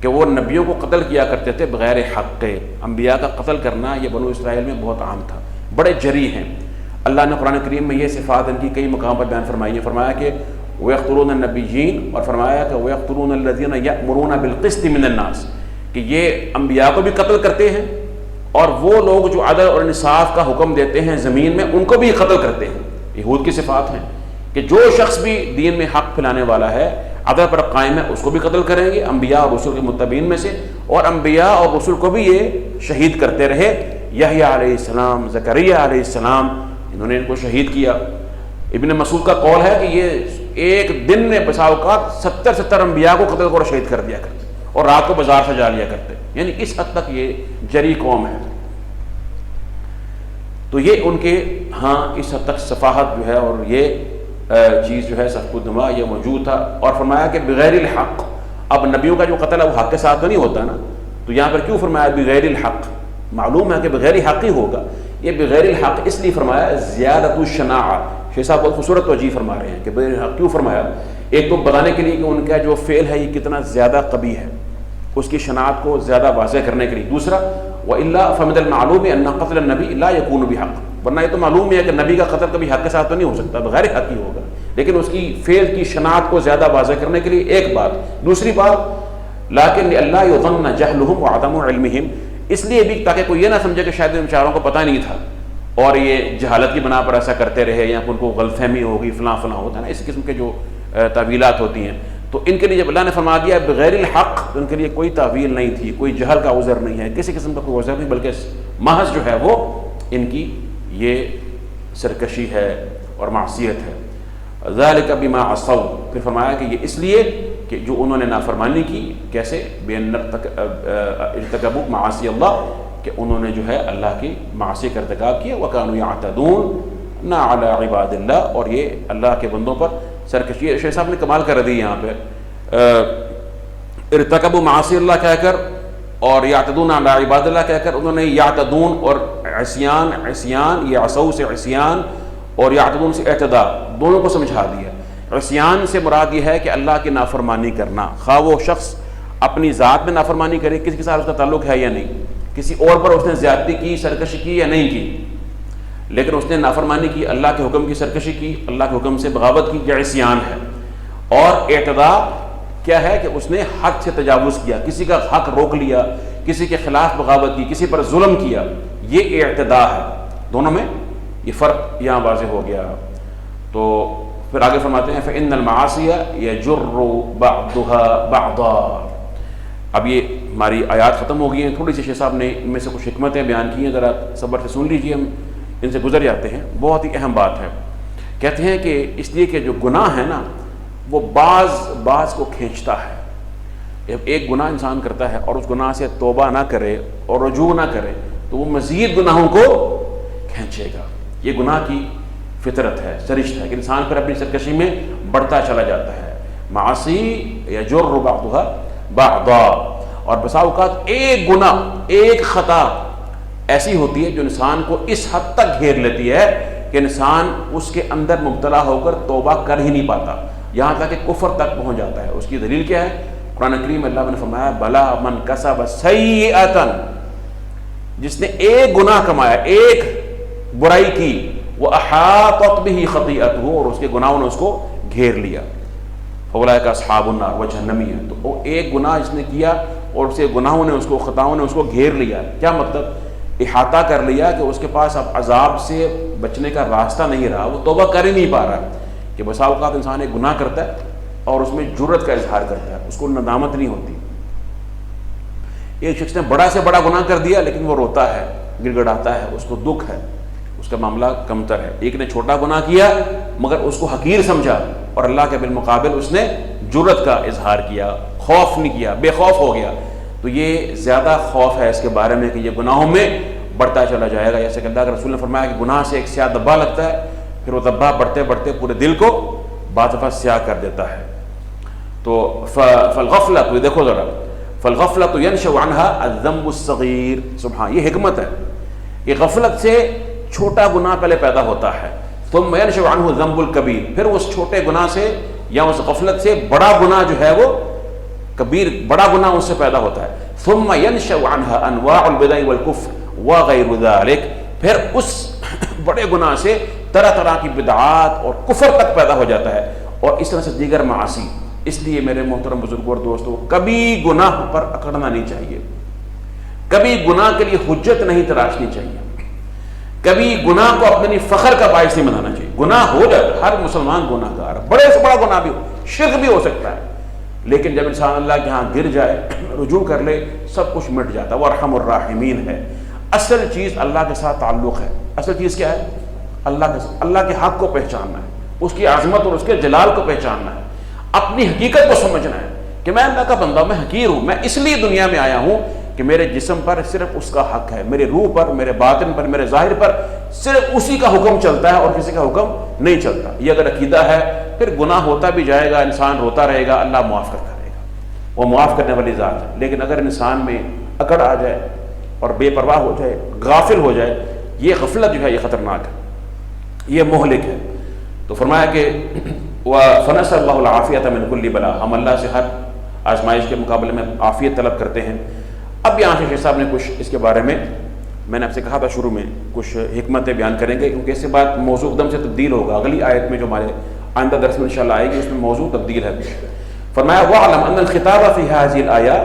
کہ وہ نبیوں کو قتل کیا کرتے تھے بغیر حق. انبیاء کا قتل کرنا یہ بنو اسرائیل میں بہت عام تھا، بڑے جری ہیں. اللہ نے قرآن کریم میں یہ صفات ان کی کئی مقام پر بیان فرمائی ہیں. فرمایا کہ وَيَقْتُلُونَ النَّبِيِّينَ، اور فرمایا کہ وَيَقْتُلُونَ الَّذِينَ يَأْمُرُونَ بِالْقِسْطِ مِنَ النَّاسِ، کہ یہ انبیاء کو بھی قتل کرتے ہیں اور وہ لوگ جو عدل اور انصاف کا حکم دیتے ہیں زمین میں ان کو بھی قتل کرتے ہیں. یہود کی صفات ہیں کہ جو شخص بھی دین میں حق پھیلانے والا ہے، عدل پر قائم ہے، اس کو بھی قتل کریں گے انبیاء اور رسول کے متبعین میں سے، اور انبیاء اور رسول کو بھی یہ شہید کرتے رہے. یحییٰ علیہ السلام، زکریا علیہ السلام، انہوں نے ان کو شہید کیا. ابن مسعود کا قول ہے کہ یہ ایک دن میں بسا اوقات 70 انبیاء کو قتل اور شہید کر دیا کرتے اور رات کو بازار سجا لیا کرتے. یعنی اس حد تک یہ جری قوم ہے. تو یہ ان کے ہاں اس حد تک صفاحت جو ہے اور یہ چیز جو ہے سفک الدماء یہ موجود تھا. اور فرمایا کہ بغیر الحق، اب نبیوں کا جو قتل ہے وہ حق کے ساتھ تو نہیں ہوتا نا، تو یہاں پر کیوں فرمایا بغیر الحق؟ معلوم ہے کہ بغیر حق ہی ہوگا. یہ بغیر الحق اس لیے فرمایا زیادت الشناعہ. شیخ صاحب بہت خوبصورت توجیہ فرما رہے ہیں کہ بغیر الحق کیوں فرمایا. ایک تو بتانے کے لیے کہ ان کا جو فعل ہے یہ کتنا زیادہ قبیح ہے، اس کی شناعت کو زیادہ واضح کرنے کے لیے. دوسرا وَإِلَّا فَمِنَ الْمَعْلُومِ أَنَّ قَتْلَ النَّبِيِّ لَا يَكُونُ بِحَقٍّ، ورنہ یہ تو معلوم ہے کہ نبی کا قتل کبھی حق کے ساتھ تو نہیں ہو سکتا، بغیر حق ہی ہوگا. لیکن اس کی فعل کی شناعت کو زیادہ واضح کرنے کے لیے ایک بات. دوسری بات لیکن لئلا یظن جہلہم وعدم علمہم، اس لیے بھی تاکہ کوئی یہ نہ سمجھے کہ شاید ان بیچاروں کو پتہ نہیں تھا اور یہ جہالت کی بنا پر ایسا کرتے رہے یا ان کو غلط فہمی ہوگی فلاں فلاں ہوتا ہے نا، اس قسم کے جو تعویلات ہوتی ہیں. تو ان کے لیے جب اللہ نے فرما دیا بغیر الحق تو ان کے لیے کوئی تعویل نہیں تھی، کوئی جہل کا عذر نہیں ہے، کسی قسم کا کوئی عذر نہیں، بلکہ محض جو ہے وہ ان کی یہ سرکشی ہے اور معصیت ہے. ذالک بما عصوا، پھر فرمایا کہ یہ اس لیے کہ جو انہوں نے نافرمانی کی. کیسے؟ بین ارتکبوا معاصی اللہ، کہ انہوں نے جو ہے اللہ کی معاصی کا ارتکاب کیا. وکانوا یعتدون علی عباد اللہ، اور یہ اللہ کے بندوں پر سرکشی. شیخ صاحب نے کمال کر دی یہاں پہ، ارتکبوا معاصی اللہ کہہ کر اور یعتدون علی عباد اللہ کہہ کر انہوں نے یعتدون اور عصیان، یہ عصوا سے عصیان اور یعتدون سے اعتداء دونوں کو سمجھا دیا. عصیان سے مراد یہ ہے کہ اللہ کی نافرمانی کرنا، خواہ وہ شخص اپنی ذات میں نافرمانی کرے، کسی کے ساتھ اس کا تعلق ہے یا نہیں، کسی اور پر اس نے زیادتی کی، سرکشی کی یا نہیں کی، لیکن اس نے نافرمانی کی، اللہ کے حکم کی سرکشی کی، اللہ کے حکم سے بغاوت کی، یہ عصیان ہے. اور اعتداء کیا ہے کہ اس نے حد سے تجاوز کیا، کسی کا حق روک لیا، کسی کے خلاف بغاوت کی، کسی پر ظلم کیا، یہ اعتداء ہے. دونوں میں یہ فرق یہاں واضح ہو گیا. تو پھر آگے فرماتے ہیں فَإِنَّ الْمَعَاصِيَ يَجُرُّ بَعْضُهَا بَعْضًا. اب یہ ہماری آیات ختم ہو گئی ہیں. تھوڑی سی شیخ صاحب نے ان میں سے کچھ حکمتیں بیان کی ہیں، ذرا صبر سے سن لیجیے، ہم ان سے گزر جاتے ہیں. بہت ہی اہم بات ہے. کہتے ہیں کہ اس لیے کہ جو گناہ ہے نا وہ بعض کو کھینچتا ہے. ایک گناہ انسان کرتا ہے اور اس گناہ سے توبہ نہ کرے اور رجوع نہ کرے تو وہ مزید گناہوں کو کھینچے گا. یہ گناہ کی فطرت ہے، سرشت ہے کہ انسان پھر اپنی سرکشی میں بڑھتا چلا جاتا ہے. معاصی یجر بعضها بعضا، اور بسا اوقات ایک گناہ، ایک خطا ایسی ہوتی ہے جو انسان کو اس حد تک گھیر لیتی ہے کہ انسان اس کے اندر مبتلا ہو کر توبہ کر ہی نہیں پاتا، یہاں تک کہ کفر تک پہنچ جاتا ہے. اس کی دلیل کیا ہے؟ قرآن کریم اللہ نے فرمایا بلا من کسب سیئۃ، جس نے ایک گناہ کمایا، ایک برائی کی، وَأَحَاطَتْ بِهِ خَطِيئَتُهُ، اور اس کے گناہوں نے اس کو گھیر لیا، فَأُولَٰئِكَ أَصْحَابُ النَّارِ وہ جہنمی ہے. تو وہ ایک گناہ جس نے کیا اور اس کے گناہوں نے اس کو، خطاؤں نے اس کو گھیر لیا. کیا مطلب؟ احاطہ کر لیا کہ اس کے پاس اب عذاب سے بچنے کا راستہ نہیں رہا، وہ توبہ کر ہی نہیں پا رہا. کہ بسا اوقات انسان ایک گناہ کرتا ہے اور اس میں جرت کا اظہار کرتا ہے، اس کو ندامت نہیں ہوتی. ایک شخص نے بڑا سے بڑا گناہ کر دیا لیکن وہ روتا ہے، گڑ گڑاتا ہے، اس کو دکھ ہے، اس کا معاملہ کمتر ہے. ایک نے چھوٹا گناہ کیا مگر اس کو حقیر سمجھا اور اللہ کے بالمقابل اس نے جرت کا اظہار کیا، خوف نہیں کیا، بے خوف ہو گیا، تو یہ زیادہ خوف ہے اس کے بارے میں کہ یہ گناہوں میں بڑھتا چلا جائے گا. جیسے کہ اللہ کے رسول نے فرمایا کہ گناہ سے ایک سیاہ دبا لگتا ہے، پھر وہ دبا بڑھتے بڑھتے پورے دل کو بعض دفعہ سیاہ کر دیتا ہے. تو فالغفلۃ، دیکھو ذرا، فالغفلۃ ينشأ عنها الذنب الصغیر. سبحان، یہ حکمت ہے. یہ غفلت سے چھوٹا گناہ پہلے پیدا ہوتا ہے، ثم ينشأ عنه الذنب الکبیر، پھر اس چھوٹے گناہ سے یا اس غفلت سے بڑا گناہ جو ہے وہ کبیر، بڑا گناہ اس سے پیدا ہوتا ہے. ثم ينشأ عنها انواع البدع والکفر وغیر ذلك، پھر اس بڑے گناہ سے طرح طرح کی بدعات اور کفر تک پیدا ہو جاتا ہے، اور اس طرح سے دیگر معاصی. اس لیے میرے محترم بزرگوں اور دوستوں، کبھی گناہ پر اکڑنا نہیں چاہیے، کبھی گناہ کے لیے حجت نہیں تراشنی چاہیے، کبھی گناہ کو اپنے فخر کا باعث نہیں بنانا چاہیے. گناہ ہو جاتا ہے، ہر مسلمان گناہ گار، بڑے سے بڑا گناہ بھی ہو، شرک بھی ہو سکتا ہے، لیکن جب انسان اللہ کے ہاں گر جائے، رجوع کر لے، سب کچھ مٹ جاتا ہے. وہ ارحم الراحمین ہے. اصل چیز اللہ کے ساتھ تعلق ہے. اصل چیز کیا ہے؟ اللہ کے حق کو پہچاننا ہے، اس کی عظمت اور اس کے جلال کو پہچاننا ہے، اپنی حقیقت کو سمجھنا ہے کہ میں اللہ کا بندہ، میں حقیر ہوں، میں اس لیے دنیا میں آیا ہوں کہ میرے جسم پر صرف اس کا حق ہے، میرے روح پر، میرے باطن پر، میرے ظاہر پر صرف اسی کا حکم چلتا ہے اور کسی کا حکم نہیں چلتا. یہ اگر عقیدہ ہے، پھر گناہ ہوتا بھی جائے گا، انسان روتا رہے گا، اللہ معاف کرتا رہے گا، وہ معاف کرنے والی ذات ہے. لیکن اگر انسان میں اکڑ آ جائے اور بے پرواہ ہو جائے، غافل ہو جائے، یہ غفلت جو ہے یہ خطرناک ہے، یہ مہلک ہے. تو فرمایا کہ فنسأل اللہ العافیۃ من کل بلا، ہم اللہ سے ہر آزمائش کے مقابلے میں عافیت طلب کرتے ہیں. اب یہاں سے شیخ صاحب نے کچھ اس کے بارے میں نے آپ سے کہا تھا شروع میں کچھ حکمتیں بیان کریں گے، کیونکہ اس کے بعد موضوع ایک دم سے تبدیل ہوگا. اگلی آیت میں جو ہمارے آئندہ درس میں انشاءاللہ آئے گی، اس میں موضوع تبدیل ہے. فرمایا وَاعْلَمْ أَنَّ الْخِطَابَ فِي هَذِهِ الْآيَاتِ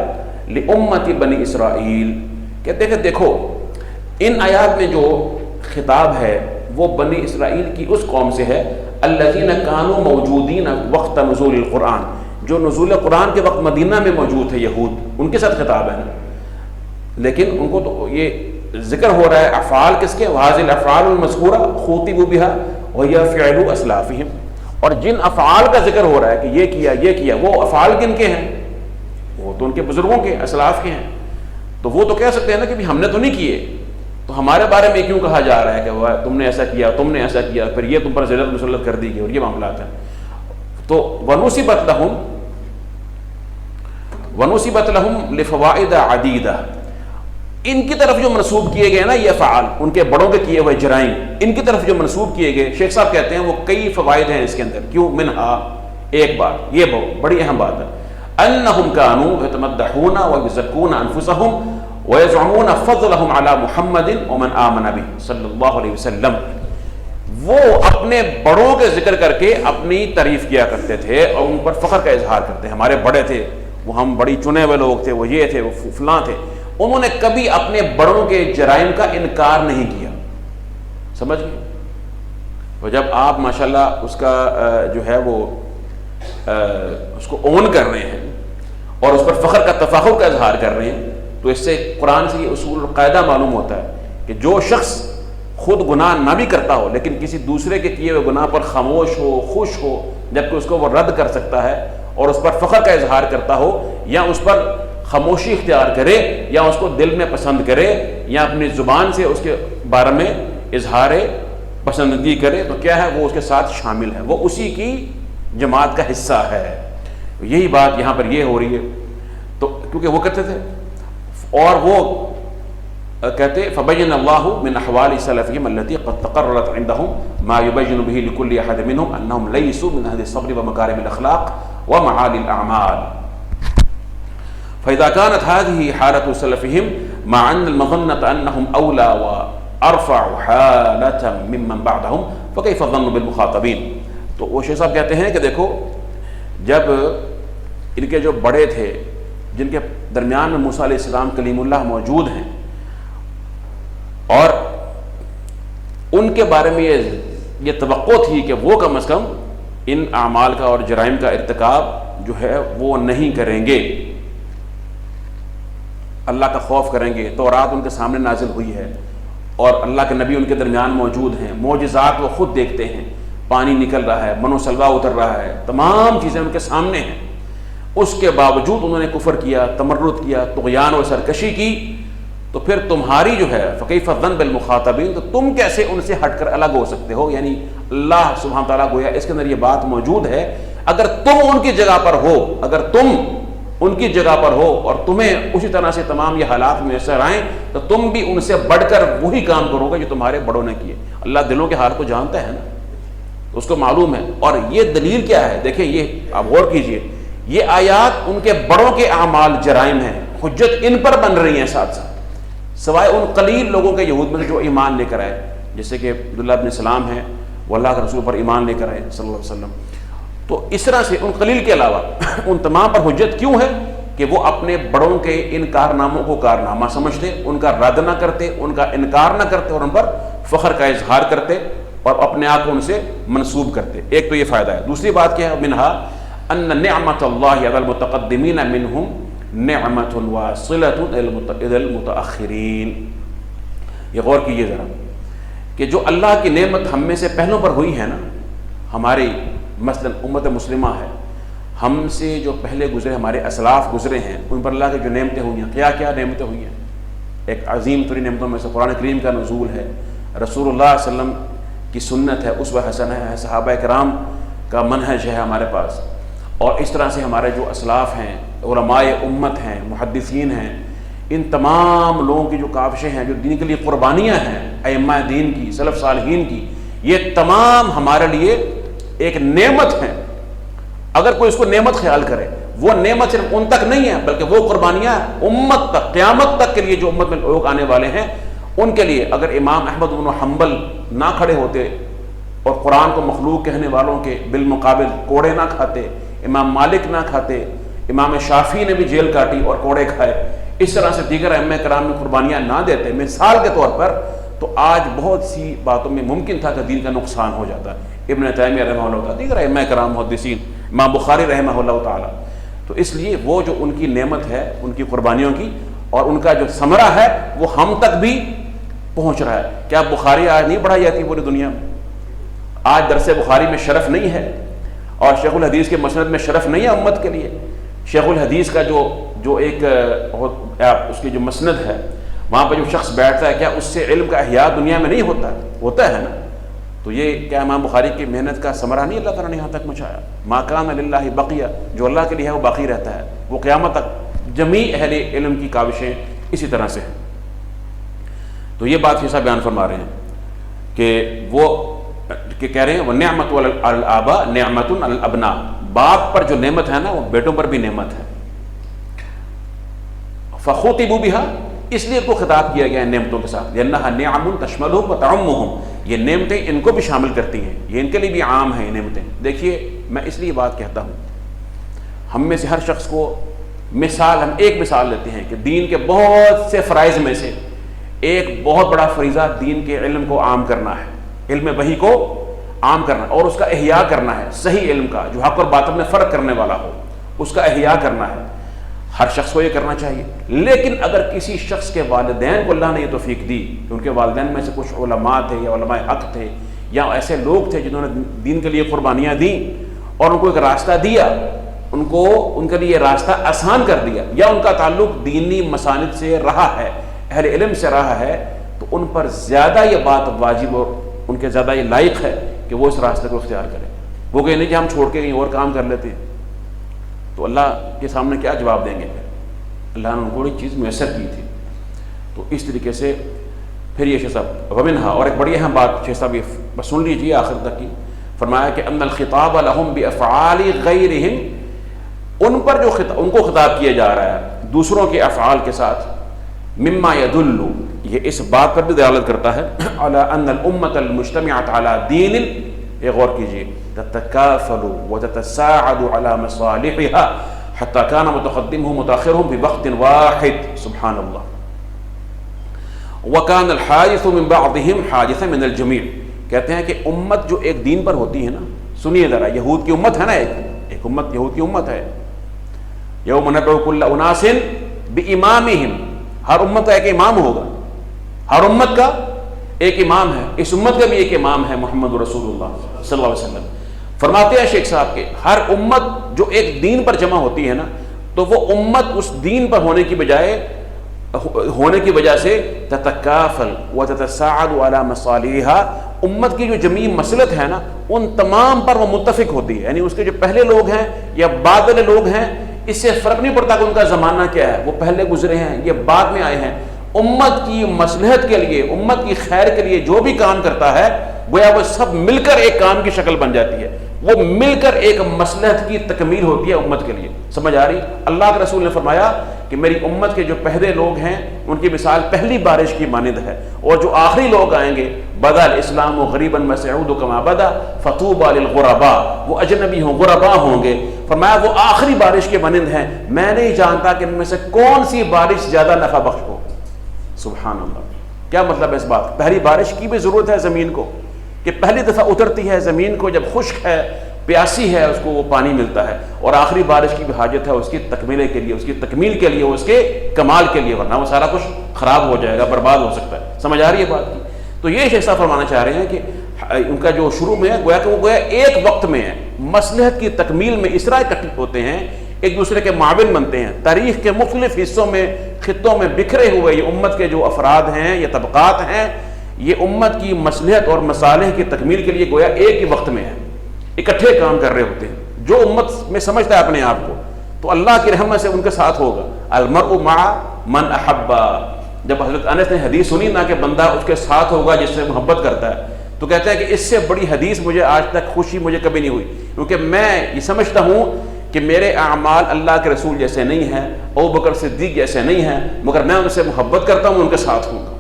لِأُمَّةِ بنی اسرائیل، کہتے ہیں دیکھو ان آیات میں جو خطاب ہے وہ بنی اسرائیل کی اس قوم سے ہے، الذین کانوا موجودین وقت نزول القرآن، جو نزول قرآن کے وقت مدینہ میں موجود تھے، یہود، ان کے ساتھ خطاب ہے. لیکن ان کو تو یہ ذکر ہو رہا ہے افعال کس کے، وَهَذِهِ الْأَفْعَالُ الْمَذْكُورَةُ خُوطِبُوا بِهَا وَهِيَ فِعْلُ أَسْلَافِهِمْ، اور جن افعال کا ذکر ہو رہا ہے کہ یہ کیا، وہ افعال کن کے ہیں؟ وہ تو ان کے بزرگوں کے، اسلاف کے ہیں. تو وہ تو کہہ سکتے ہیں نا کہ ہم نے تو نہیں کیے، تو ہمارے بارے میں کیوں کہا جا رہا ہے کہ تم نے ایسا کیا، تم نے ایسا کیا، پھر یہ تم پر ذلت مسلط کر دی گئی، اور یہ معاملات ہیں. تو وَنُسِبَتْ لَهُمْ لِفَوَائِدَ عَدِيدَةٍ، ان کی طرف جو منسوب کیے گئے نا یہ افعال، ان کے بڑوں کے کیے ہوئے جرائم، ان کی طرف جو منسوب کیے گئے، شیخ صاحب کہتے ہیں وہ کئی فوائد ہیں اس کے اندر. کیوں؟ منہا، ایک بات، یہ بڑی اہم بات ہے، انہم کانوا یتمدحون ویزکون انفسہم ویزعمون فضلہم علی محمد ومن آمن بہ صلی اللہ علیہ وسلم. وہ اپنے بڑوں کے ذکر کر کے اپنی تعریف کیا کرتے تھے اور ان پر فخر کا اظہار کرتے. ہمارے بڑے تھے، وہ ہم بڑی چنے ہوئے لوگ تھے، وہ یہ تھے، وہ فلاں تھے. انہوں نے کبھی اپنے بڑوں کے جرائم کا انکار نہیں کیا. سمجھ گئے؟ اور جب آپ ماشاءاللہ اس کا جو ہے وہ اس کو اون کر رہے ہیں اور اس پر فخر کا تفاخر کا اظہار کر رہے ہیں، تو اس سے قرآن سے یہ اصول اور قاعدہ معلوم ہوتا ہے کہ جو شخص خود گناہ نہ بھی کرتا ہو لیکن کسی دوسرے کے کیے ہوئے گناہ پر خاموش ہو، خوش ہو، جبکہ اس کو وہ رد کر سکتا ہے اور اس پر فخر کا اظہار کرتا ہو، یا اس پر خاموشی اختیار کرے، یا اس کو دل میں پسند کرے، یا اپنی زبان سے اس کے بارے میں اظہار پسندگی کرے، تو کیا ہے؟ وہ اس کے ساتھ شامل ہے، وہ اسی کی جماعت کا حصہ ہے. یہی بات یہاں پر یہ ہو رہی ہے. تو کیونکہ وہ کہتے تھے اور وہ کہتے فبین اللہ من احوال سلفهم التي قد تقررت عندهم ما يبين به لكل احد منهم انهم ليسوا من اهل الصبر ومكارم الاخلاق ومعالي الاعمال. فاذا كانت هذه حاله سلفهم مع ان المظنه انهم اولى وارفع حاله ممن بعدهم فكيف الظن بالمخاطبين. تو وہ شیخ صاحب کہتے ہیں کہ دیکھو جب ان کے جو بڑے تھے جن کے درمیان میں موسیٰ علیہ السلام کلیم اللہ موجود ہیں اور ان کے بارے میں یہ توقع تھی کہ وہ کم از کم ان اعمال کا اور جرائم کا ارتکاب جو ہے وہ نہیں کریں گے، اللہ کا خوف کریں گے. تورات ان کے سامنے نازل ہوئی ہے اور اللہ کے نبی ان کے درمیان موجود ہیں، معجزات وہ خود دیکھتے ہیں، پانی نکل رہا ہے، من و سلوا اتر رہا ہے، تمام چیزیں ان کے سامنے ہیں، اس کے باوجود انہوں نے کفر کیا، تمرد کیا، طغیان و سرکشی کی، تو پھر تمہاری جو ہے فکیف الظن بالمخاطبین، تو تم کیسے ان سے ہٹ کر الگ ہو سکتے ہو؟ یعنی اللہ سبحانہ تعالیٰ گویا اس کے اندر یہ بات موجود ہے، اگر تم ان کی جگہ پر ہو، اگر تم ان کی جگہ پر ہو اور تمہیں اسی طرح سے تمام یہ حالات میسر آئیں، تو تم بھی ان سے بڑھ کر وہی کام کرو گے جو تمہارے بڑوں نے کیے۔ اللہ دلوں کے حال کو جانتا ہے نا، اس کو معلوم ہے۔ اور یہ دلیل کیا ہے؟ دیکھیں، یہ آپ غور کیجئے، یہ آیات ان کے بڑوں کے اعمال جرائم ہیں، حجت ان پر بن رہی ہیں ساتھ ساتھ، سوائے ان قلیل لوگوں کے یہود میں سے جو ایمان لے کر آئے، جیسے کہ عبداللہ بن سلام ہیں، وہ اللہ کے رسول پر ایمان لے کر آئے صلی اللہ علیہ وسلم۔ تو اس طرح سے ان قلیل کے علاوہ ان تمام پر حجت کیوں ہے؟ کہ وہ اپنے بڑوں کے ان کارناموں کو کارنامہ سمجھتے، ان کا رد نہ کرتے، ان کا انکار نہ کرتے، اور ان پر فخر کا اظہار کرتے اور اپنے آپ کو ان سے منسوب کرتے۔ ایک تو یہ فائدہ ہے۔ دوسری بات کیا ہے؟ منہا ان نعمت اللہ علی المتقدمین منہم نعمت واصلۃ الی المتأخرین۔ یہ غور کیجیے ذرا کہ جو اللہ کی نعمت ہم میں سے پہلوں پر ہوئی ہے نا، ہماری مثلا امت مسلمہ ہے، ہم سے جو پہلے گزرے، ہمارے اسلاف گزرے ہیں، ان پر اللہ کی جو نعمتیں ہوئی ہیں، کیا کیا نعمتیں ہوئی ہیں؟ ایک عظیم ترین نعمتوں میں سے قرآن کریم کا نزول ہے، رسول اللہ صلی اللہ علیہ وسلم کی سنت ہے، اسوہ حسنہ ہے، صحابہ کرام کا منہج ہے ہمارے پاس، اور اس طرح سے ہمارے جو اسلاف ہیں، علماء امت ہیں، محدثین ہیں، ان تمام لوگوں کی جو کاوشیں ہیں، جو دین کے لیے قربانیاں ہیں، ائمہ دین کی، سلف صالحین کی، یہ تمام ہمارے لیے ایک نعمت ہے۔ اگر کوئی اس کو نعمت خیال کرے، وہ نعمت صرف ان تک نہیں ہے، بلکہ وہ قربانیاں امت تک، قیامت تک کے لیے جو امت میں لوگ آنے والے ہیں ان کے لیے۔ اگر امام احمد بن حنبل نہ کھڑے ہوتے اور قرآن کو مخلوق کہنے والوں کے بالمقابل کوڑے نہ کھاتے، امام مالک نہ کھاتے، امام شافعی نے بھی جیل کاٹی اور کوڑے کھائے، اس طرح سے دیگر ائمہ کرام میں قربانیاں نہ دیتے مثال کے طور پر، تو آج بہت سی باتوں میں ممکن تھا کہ دین کا نقصان ہو جاتا۔ ابن تیمیہ رحمہ اللہ تعالیٰ، دیگر ائمہ کرام محدثین، امام بخاری رحمہ اللہ تعالیٰ۔ تو اس لیے وہ جو ان کی نعمت ہے، ان کی قربانیوں کی، اور ان کا جو ثمرہ ہے، وہ ہم تک بھی پہنچ رہا ہے۔ کیا بخاری آج نہیں پڑھائی جاتی پوری دنیا میں؟ آج درس بخاری میں شرف نہیں ہے، اور شیخ الحدیث کے مسند میں شرف نہیں ہے امت کے لیے؟ شیخ الحدیث کا جو ایک اس کی جو مسند ہے، وہاں پہ جو شخص بیٹھتا ہے، کیا اس سے علم کا احیاء دنیا میں نہیں ہوتا ہے نا؟ تو یہ کیا امام بخاری کی محنت کا ثمرہ نہیں اللہ تعالیٰ نے یہاں تک پہنچایا؟ ما کان للہ بقیہ، جو اللہ کے لیے ہے وہ باقی رہتا ہے، وہ قیامت تک۔ جمیع اہل علم کی کاوشیں اسی طرح سے ہیں۔ تو یہ بات حصہ بیان فرما رہے ہیں کہ وہ کہ کہہ رہے ہیں وہ نعمت علی الآباء نعمت علی الابناء، باپ پر جو نعمت ہے نا، وہ بیٹوں پر بھی نعمت ہے۔ فخوطبوا بها، اس لیے ان کو خطاب کیا گیا ہے نعمتوں کے ساتھ، لأنها نعم تشملهم وتعمهم، یہ نعمتیں ان کو بھی شامل کرتی ہیں، یہ ان کے لیے بھی عام ہیں یہ نعمتیں۔ دیکھیے، میں اس لیے بات کہتا ہوں، ہم میں سے ہر شخص کو مثال، ہم ایک مثال لیتے ہیں کہ دین کے بہت سے فرائض میں سے ایک بہت بڑا فریضہ دین کے علم کو عام کرنا ہے، علم وحی کو عام کرنا، اور اس کا احیاء کرنا ہے، صحیح علم کا جو حق اور باطل میں فرق کرنے والا ہو، اس کا احیاء کرنا ہے۔ ہر شخص کو یہ کرنا چاہیے، لیکن اگر کسی شخص کے والدین کو اللہ نے یہ توفیق دی کہ ان کے والدین میں سے کچھ علماء تھے یا علماء حق تھے یا ایسے لوگ تھے جنہوں نے دین کے لیے قربانیاں دیں اور ان کو ایک راستہ دیا، ان کے لیے راستہ آسان کر دیا، یا ان کا تعلق دینی مساند سے رہا ہے، اہل علم سے رہا ہے، تو ان پر زیادہ یہ بات واجب اور ان کے زیادہ یہ لائق ہے کہ وہ اس راستے کو اختیار کریں۔ وہ کہ نہیں کہ ہم چھوڑ کے کہیں اور کام کر لیتے ہیں، تو اللہ کے سامنے کیا جواب دیں گے؟ اللہ نے ان کو ایک چیز میسر کی تھی۔ تو اس طریقے سے پھر یہ شیخ صاحب ومنہا، اور ایک بڑی اہم بات شیخ صاحب یہ بس سن لیجیے آخر تک کی، فرمایا کہ ان الخطاب لهم بافعال غیرهم، ان پر جو ان کو خطاب کیا جا رہا ہے دوسروں کے افعال کے ساتھ، مما يدل، یہ اس بات پر بھی دلالت کرتا ہے، علی ان الامة المجتمعة على دین، یہ غور کیجیے، تتکافل وتتساعد على مصالحها حتى كان متقدمهم متاخرهم بوقت واحد، سبحان اللہ، وكان الحادث من بعضهم حادثا من الجميع، کہتے ہیں کہ امت جو ایک دین پر ہوتی ہے نا، سنیے ذرا، یہود کی امت ہے نا، ایک امت یہود کی امت ہے، یوم ندعو كل اناس بامامهم، ہر امت کا ایک امام ہوگا، ہر امت کا ایک امام ہے، اس امت کا بھی ایک امام ہے محمد رسول اللہ صلی اللہ علیہ وسلم۔ فرماتے ہیں شیخ صاحب کہ ہر امت جو ایک دین پر جمع ہوتی ہے نا، تو وہ امت اس دین پر ہونے کی وجہ سے تتکافل وتتساعد علی مصالحها، امت کی جو جمیع مصلحت ہے نا ان تمام پر وہ متفق ہوتی ہے، یعنی اس کے جو پہلے لوگ ہیں یا بعد والے لوگ ہیں، اس سے فرق نہیں پڑتا کہ ان کا زمانہ کیا ہے، وہ پہلے گزرے ہیں یا بعد میں آئے ہیں، امت کی مصلحت کے لیے، امت کی خیر کے لیے جو بھی کام کرتا ہے گویا وہ سب مل کر ایک کام کی شکل بن جاتی ہے، وہ مل کر ایک مصلحت کی تکمیل ہوتی ہے امت کے لیے۔ سمجھ آ رہی؟ اللہ کے رسول نے فرمایا کہ میری امت کے جو پہلے لوگ ہیں ان کی مثال پہلی بارش کی مانند ہے، اور جو آخری لوگ آئیں گے بدا الاسلام غریبا مسعود کما بدا فطوبى للغرباء، وہ اجنبی ہوں، غرباء ہوں گے، فرمایا وہ آخری بارش کے مانند ہیں، میں نہیں جانتا کہ ان میں سے کون سی بارش زیادہ نفع بخش ہو۔ سبحان اللہ، کیا مطلب ہے اس بات؟ پہلی بارش کی بھی ضرورت ہے زمین کو، کہ پہلی دفعہ اترتی ہے زمین کو، جب خشک ہے پیاسی ہے اس کو وہ پانی ملتا ہے، اور آخری بارش کی بھی حاجت ہے اس کی تکمیل کے لیے، اس کی تکمیل کے لیے، اس کے کمال کے لیے، ورنہ وہ سارا کچھ خراب ہو جائے گا، برباد ہو سکتا ہے۔ سمجھ آ رہی ہے بات کی؟ تو یہ شیخ صاحب فرمانا چاہ رہے ہیں کہ ان کا جو شروع میں ہے گویا کہ وہ گویا ایک وقت میں ہے، مصلحت کی تکمیل میں اس طرح اکٹھے ہوتے ہیں، ایک دوسرے کے معاون بنتے ہیں، تاریخ کے مختلف حصوں میں، خطوں میں بکھرے ہوئے یہ امت کے جو افراد ہیں یا طبقات ہیں، یہ امت کی مصلحت اور مصالح کی تکمیل کے لیے گویا ایک ہی وقت میں ہے، اکٹھے کام کر رہے ہوتے ہیں۔ جو امت میں سمجھتا ہے اپنے آپ کو تو اللہ کی رحمت سے ان کے ساتھ ہوگا۔ المرء مع من احب، جب حضرت انس نے حدیث سنی نا کہ بندہ اس کے ساتھ ہوگا جس سے محبت کرتا ہے، تو کہتے ہیں کہ اس سے بڑی حدیث مجھے آج تک خوشی مجھے کبھی نہیں ہوئی، کیونکہ میں یہ سمجھتا ہوں کہ میرے اعمال اللہ کے رسول جیسے نہیں ہیں، ابوبکر صدیق جیسے نہیں ہیں، مگر میں ان سے محبت کرتا ہوں، ان کے ساتھ ہوں گا۔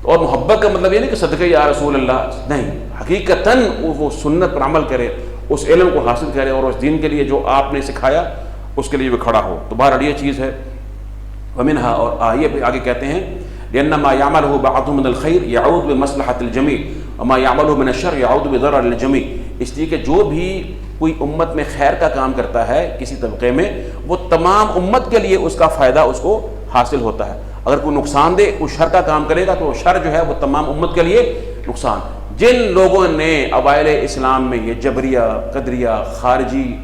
اور محبت کا مطلب یہ نہیں کہ صدقہ یا رسول اللہ، نہیں، حقیقتاً وہ سنت پر عمل کرے، اس علم کو حاصل کرے، اور اس دین کے لیے جو آپ نے سکھایا اس کے لیے وہ کھڑا ہو۔ تو بہرحال یہ چیز ہے۔ ومنها، اور آگے کہتے ہیں لأنما يعمله بعض من الخير يعود بمصلحة الجميع وما يعمله من الشر يعود بضرر الجميع، اس لیے کہ جو بھی کوئی امت میں خیر کا کام کرتا ہے کسی طبقے میں، وہ تمام امت کے لیے اس کا فائدہ اس کو حاصل ہوتا ہے۔ اگر کوئی نقصان دہ کوئی شر کا کام کرے گا تو شر جو ہے وہ تمام امت کے لیے نقصان۔ جن لوگوں نے اوائل اسلام میں، یہ جبریہ، قدریہ،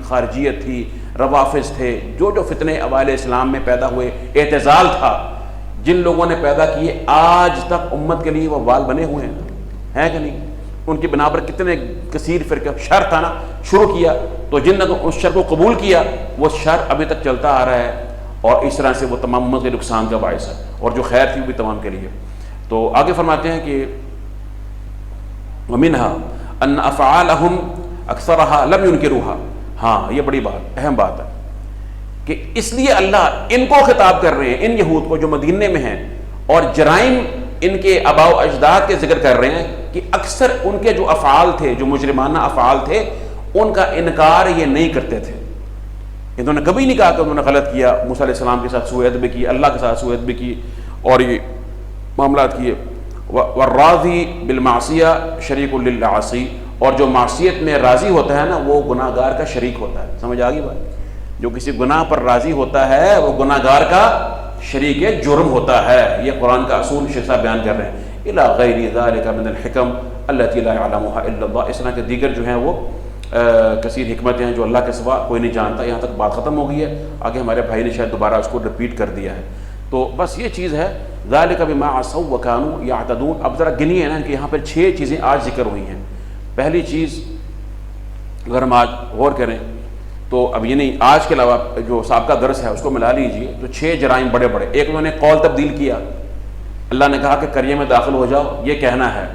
خارجیت تھی، روافظ تھے، جو فتنے اوائل اسلام میں پیدا ہوئے، اعتزال تھا، جن لوگوں نے پیدا کیے، آج تک امت کے لیے وہ وال بنے ہوئے ہیں کہ نہیں؟ ان کی بنا پر کتنے کثیر فرقے، شر تھا نا، شروع کیا تو جن نے اس شر کو قبول کیا وہ شر ابھی تک چلتا آ رہا ہے، اور اس طرح سے وہ تمام امت کے نقصان کا باعث ہے، اور جو خیر تھی وہ بھی تمام کے لیے۔ تو آگے فرماتے ہیں کہ وَمِنْهَا أَنَّ أَفْعَالَهُمْ أَكْثَرَهَا لَمْ يُنْكِرُوهَا، ہاں یہ بڑی بات، اہم بات ہے کہ اس لیے اللہ ان کو خطاب کر رہے ہیں، ان یہود کو جو مدینے میں ہیں، اور جرائم ان کے آباء و اجداد کے ذکر کر رہے ہیں کہ اکثر ان کے جو افعال تھے، جو مجرمانہ افعال تھے، ان کا انکار یہ نہیں کرتے تھے۔ انہوں نے کبھی نہیں کہا کہ انہوں نے غلط کیا، موسیٰ علیہ السلام کے ساتھ سوء ادب کی، اللہ کے ساتھ سوء ادب کی، اور یہ معاملات کیے۔ والراضی بالمعصیہ شریک للعاصی، اور جو معصیت میں راضی ہوتا ہے نا وہ گناہ گار کا شریک ہوتا ہے۔ سمجھ آگئی بات؟ جو کسی گناہ پر راضی ہوتا ہے وہ گناہ گار کا شریک جرم ہوتا ہے۔ یہ قرآن کا اصول شیخ صاحب بیان کر رہے ہیں۔ الی غیر ذلک من الحکم التی لا یعلمها الا اللہ، اس طرح کے دیگر جو ہیں وہ کثیر حکمتیں ہیں جو اللہ کے سوا کوئی نہیں جانتا۔ یہاں تک بات ختم ہو گئی ہے، آگے ہمارے بھائی نے شاید دوبارہ اس کو رپیٹ کر دیا ہے۔ تو بس یہ چیز ہے، ذالک بما عصوا وکانوا یعتدون۔ اب ذرا گنیے نا کہ یہاں پر 6 چیزیں آج ذکر ہوئی ہیں۔ پہلی چیز اگر ہم آج غور کریں تو اب یہ نہیں، آج کے علاوہ جو سابقہ درس ہے اس کو ملا لیجئے، تو 6 جرائم بڑے بڑے۔ ایک انہوں نے قول تبدیل کیا، اللہ نے کہا کہ قریے میں داخل ہو جاؤ، یہ کہنا ہے،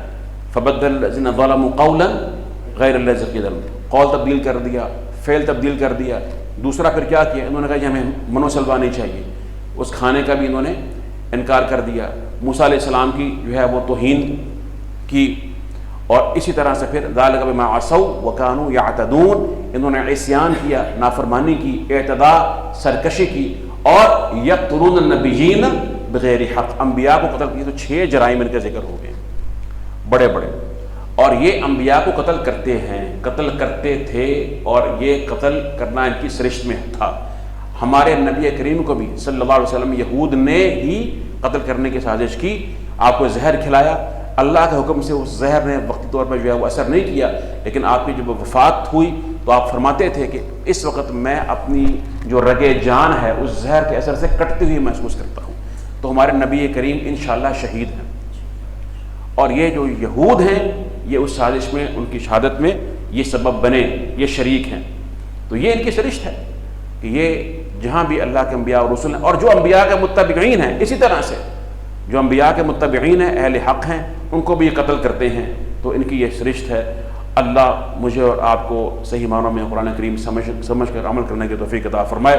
فبدل الذین ظلموا قولا غیر الذی قیل لهم، قول تبدیل کر دیا، فعل تبدیل کر دیا۔ دوسرا پھر کیا کیا، انہوں نے کہا کہ ہمیں منو سلوا نہیں چاہیے، اس کھانے کا بھی انہوں نے انکار کر دیا۔ موسیٰ علیہ السلام کی جو ہے وہ توہین کی، اور اسی طرح سے پھر ذالک بما عصوا وکانوا یعتدون، انہوں نے عصیان کیا، نافرمانی کی، اعتداء، سرکشی کی، اور یقتلون النبیین بغیر حق، انبیاء کو قتل کیا۔ تو 6 جرائم ان کا ذکر ہو گئے بڑے بڑے، اور یہ انبیاء کو قتل کرتے ہیں، قتل کرتے تھے، اور یہ قتل کرنا ان کی سرشت میں تھا۔ ہمارے نبی کریم کو بھی صلی اللہ علیہ وسلم یہود نے ہی قتل کرنے کی سازش کی، آپ کو زہر کھلایا، اللہ کے حکم سے اس زہر نے وقتی طور پر جو ہے وہ اثر نہیں کیا، لیکن آپ کی جب وفات ہوئی تو آپ فرماتے تھے کہ اس وقت میں اپنی جو رگ جان ہے اس زہر کے اثر سے کٹتی ہوئی محسوس کرتا ہوں۔ تو ہمارے نبی کریم انشاءاللہ شہید ہیں، اور یہ جو یہود ہیں یہ اس سازش میں، ان کی شہادت میں یہ سبب بنے، یہ شریک ہیں۔ تو یہ ان کی سرشت ہے کہ یہ جہاں بھی اللہ کے انبیاء اور رسول ہیں، اور جو انبیاء کے متبعین ہیں اسی طرح سے جو انبیاء کے متبعین ہیں، اہل حق ہیں، ان کو بھی یہ قتل کرتے ہیں، تو ان کی یہ سرشت ہے۔ اللہ مجھے اور آپ کو صحیح معنوں میں قرآن کریم سمجھ کر عمل کرنے کی توفیق عطا فرمائے،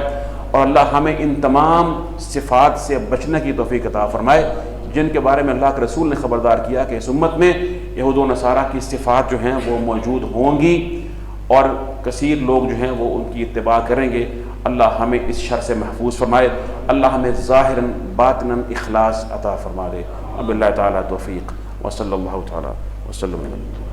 اور اللہ ہمیں ان تمام صفات سے بچنے کی توفیق عطا فرمائے جن کے بارے میں اللہ کے رسول نے خبردار کیا کہ اس امت میں یہود و نصارہ کی صفات جو ہیں وہ موجود ہوں گی، اور کثیر لوگ جو ہیں وہ ان کی اتباع کریں گے۔ اللہ ہمیں اس شر سے محفوظ فرمائے، اللہ ہمیں ظاہراً باطناً اخلاص عطا فرما دے۔ اب اللہ تعالیٰ توفیق، وصلی اللہ تعالیٰ وسلم علیہ۔